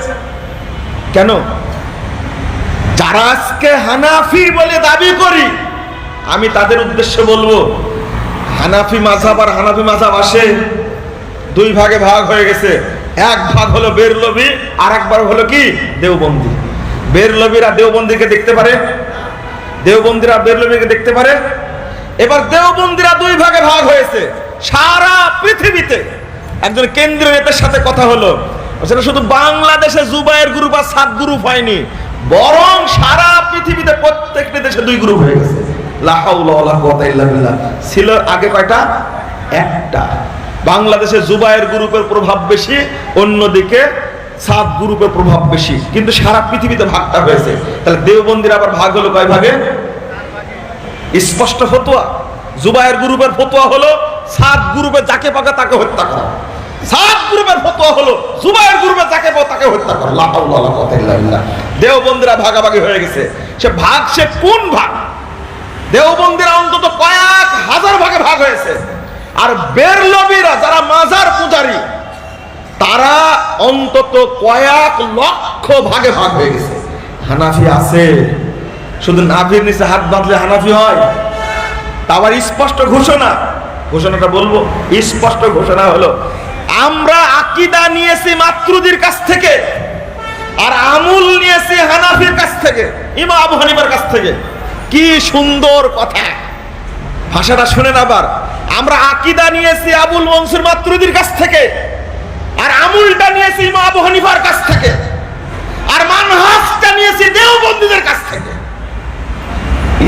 কেন? যারা আজকে হানাফি বলে দাবি করি, আমি তাদের উদ্দেশ্যে বলবো, হানাফি মাযহাব আর হানাফি মাযহাব আসে দুই ভাগে ভাগ হয়ে গেছে। এক ভাগ হলো বেরলভী, আর একবার হলো কি দেওবন্দি। বেরলভীরা দেওবন্দিকে দেখতে পারে, দেওবন্দিরা বেরলভীকে দেখতে পারে। এবার দেওবন্দিরা দুই ভাগে ভাগ হয়েছে। সারা পৃথিবীতে একজন কেন্দ্রীয় নেতার সাথে কথা হলো, সেটা শুধু বাংলাদেশে জুবায়ের গ্রুপ আর সাত গ্রুপ হয়নি, বরং সারা পৃথিবীতে প্রত্যেকটি দেশে দুই গ্রুপ হয়ে গেছে। লা হাওলা ওয়ালা কুওয়াতা ইল্লা বিল্লাহ। ছিল আগে কয়টা? একটা। বাংলাদেশে জুবায়ের গ্রুপের প্রভাব বেশি, অন্যদিকে সাত গ্রুপের প্রভাব বেশি, কিন্তু সারা পৃথিবীতে ভাগটা হয়েছে। তাহলে দেওবন্দির আবার ভাগ হলো কয় ভাগে? স্পষ্ট ফতোয়া। জুবায়ের গ্রুপের ফতোয়া হলো সাত গ্রুপে যাকে পাকে তাকে হত্যা করা। সাত গ্রুপের ফতোয়া হলো জুবায়ের গ্রুপে যাকে পাকে তাকে হত্যা করা। লা হাওলা ওয়ালা কুওয়াতা ইল্লা বিল্লাহ। দেওবন্দিরা ভাগাভাগি হয়ে গেছে। সে ভাগ, সে কোন ভাগ? দেওবন্দিরা অন্তত কয়েক হাজার ভাগে ভাগ হয়েছে। আর বেরলভীরা যারা মাজার পূজারী, তারা অন্তত কয়েক লক্ষ ভাগে ভাগ হয়ে গেছে। হানাফি আছে, শুধু নাভির নিচে হাত বাঁধলে হানাফি হয়? তা আবার স্পষ্ট ঘোষণা, ঘোষণাটা বলবো। স্পষ্ট ঘোষণা হলো, আমরা আকীদা নিয়েছি মাতরুদির কাছ থেকে, আর আমল নিয়েছি হানাফির কাছ থেকে, ইমাম আবু হানিফার কাছ থেকে। কি সুন্দর কথা, ভাষাটা শুনেন আবার। আমরা আকীদা নিয়েছি আবুল মনসুর মাতরুদির কাছ থেকে, আর আমলটা নিয়েছি ইমাম আবু হানিফার কাছ থেকে, আর মানহাজটা নিয়েছি দেওবন্দীদের কাছ থেকে।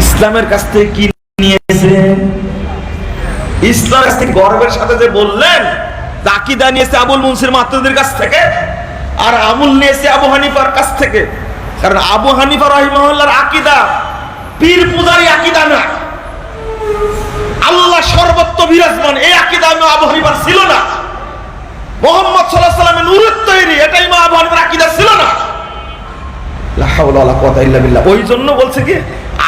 ইসলামের কাছ থেকে কি নিয়েছেন? ইসলামের কাছ থেকে গর্বের সাথে যে বললেন, আকীদা নিয়েছে আবুল মনসুর মাতরুদির কাছ থেকে, আর আমল নিয়েছে আবু হানিফার কাছ থেকে। কারণ আবু হানিফা রাহিমাহুল্লাহর আকীদা পীর পূজারী আকীদা না, আল্লাহ সর্বত্র বিরাজমান, এই আকীদা আবু হানিফার ছিল না। মুহাম্মদ সাল্লাল্লাহু আলাইহি ওয়াসাল্লামের নূরের তৈরি, এটা ইমাম আবু হানিফার আকীদা ছিল না। লা হাওলা ওয়ালা কুওয়াতা ইল্লা বিল্লাহ। ওই জন্য বলছে কি,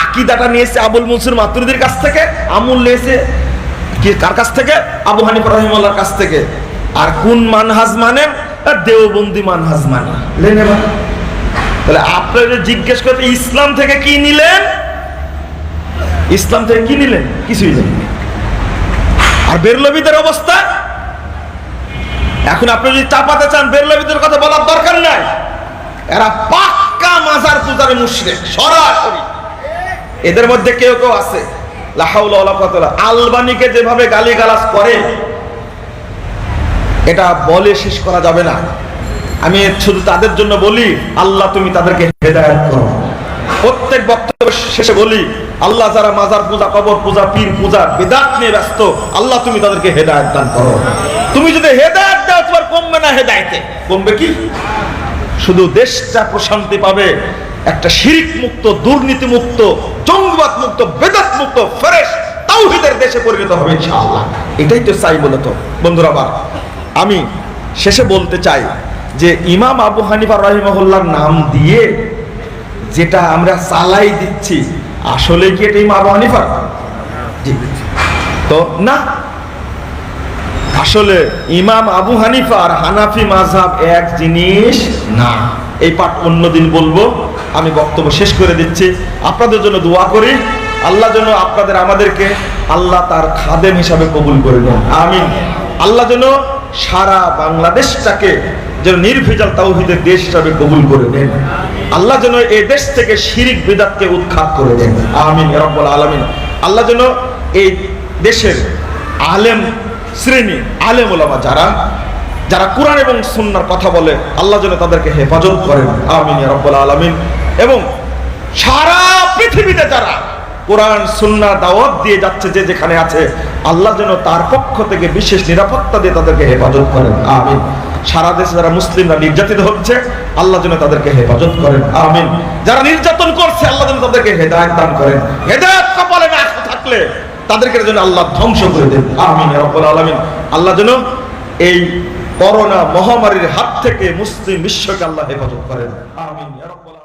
আকীদাটা নিয়েছে আবুল মনসুর মাতরুদির কাছ থেকে, আমল নিয়েছে কি কার কাছ থেকে? আবু হানিফা রাহিমাহুল্লাহর কাছ থেকে। আর কোন মানহাজ মানেন? দেওবন্দি মানহাজ মানে লেনে। তাহলে আপনারা জিজ্ঞেস করতে ইসলাম থেকে কি নিলেন? ইসলাম থেকে কি নিলেন? কিছুই নেই। আর বেরলভীদের অবস্থা, এখন আপনি যদি চাপাতে চান, বেরলভীদের কথা বলার দরকার নাই। এরা পাক্কা মাজার পূজার মুশরিক সরাসরি। এদের মধ্যে কেউ কেউ আছে, লা হাওলা ওয়ালা কুওয়াতা ইল্লা বিল্লাহ, আলবানীকে যেভাবে গালিগালাজ করে, এটা বলে শেষ করা যাবে না। আমি শুধু তাদের জন্য বলি, আল্লাহ তুমি তাদেরকে হেদায়েত করো। প্রত্যেক বক্তব্য শেষে বলি, আল্লাহ যারা মাজার পূজা, কবর পূজা, পীর পূজা, বিদআত নিয়ে ব্যস্ত, আল্লাহ তুমি তাদেরকে হেদায়েত দান করো। তুমি যদি হেদায়েত দাও, তোমার কমবে না হেদায়েতে। কমবে কি? শুধু দেশটা প্রশান্তি পাবে, একটা শিরক মুক্ত, দুর্নীতি মুক্ত, জঙ্গিবাদ মুক্ত, বিদআত মুক্ত, ফ্রেশ তাওহীদের দেশে পরিণত হবে ইনশাআল্লাহ। এটাই তো চাই মূলত। বন্ধুরা আমার, আমি শেষে বলতে চাই যে ইমাম আবু হানিফা রাহিমাহুল্লাহর নাম দিয়ে যেটা আমরা চালাই দিচ্ছি, আসলে কি এটা ইমাম আবু হানিফা? তো না, আসলে ইমাম আবু হানিফা আর হানাফি মাযহাব এক জিনিস না। এই পাঠ অন্যদিন বলবো। আমি বক্তব্য শেষ করে দিচ্ছি। আপনাদের জন্য দোয়া করি, আল্লাহ যেন আপনাদের আমাদেরকে আল্লাহ তার খাদেম হিসাবে কবুল করে নেন। আমিন। আল্লাহ যেন সারা বাংলাদেশটাকে যেন নির্ভেজাল তাওহীদের দেশ হিসাবে কবুল করে নেন। আল্লাহ যেন এই দেশ থেকে শিরক বিদআতকে উৎখাত করে দেন। আমিন ইয়া রাব্বুল আলামিন। আল্লাহ যেন এই দেশের আলেম শ্রেণী, আলেম ওলামা যারা যারা কোরআন এবং সুন্নাহর কথা বলে, আল্লাহ যেন তাদেরকে হেফাজত করেন। আমিন ইয়া রাব্বুল আলামিন। এবং সারা পৃথিবীতে যারা কোরআন সুন্নাহ দাওয়াত দিয়ে যাচ্ছে, যে যেখানে আছে, আল্লাহ যেন তার পক্ষ থেকে বিশেষ নিরাপত্তা দিয়ে তাদেরকে হেফাজত করেন। আমিন। সারা দেশে যারা মুসলিমরা নির্যাতিত হচ্ছে, আল্লাহ যেন তাদেরকে হেফাজত করেন। আমিন। যারা নির্যাতন করছে, আল্লাহ যেন তাদেরকে হেদায়েত দান করেন। হেদায়েত কপালে না থাকলে তাদেরকে যেন আল্লাহ ধ্বংস করে দেন। আমিন ইয়া রাব্বুল আলামিন। আল্লাহ যেন এই করোনা মহামারীর হাত থেকে মুসলিম বিশ্বকে আল্লাহ হেফাজত করেন। আমিন ইয়া রাব্বুল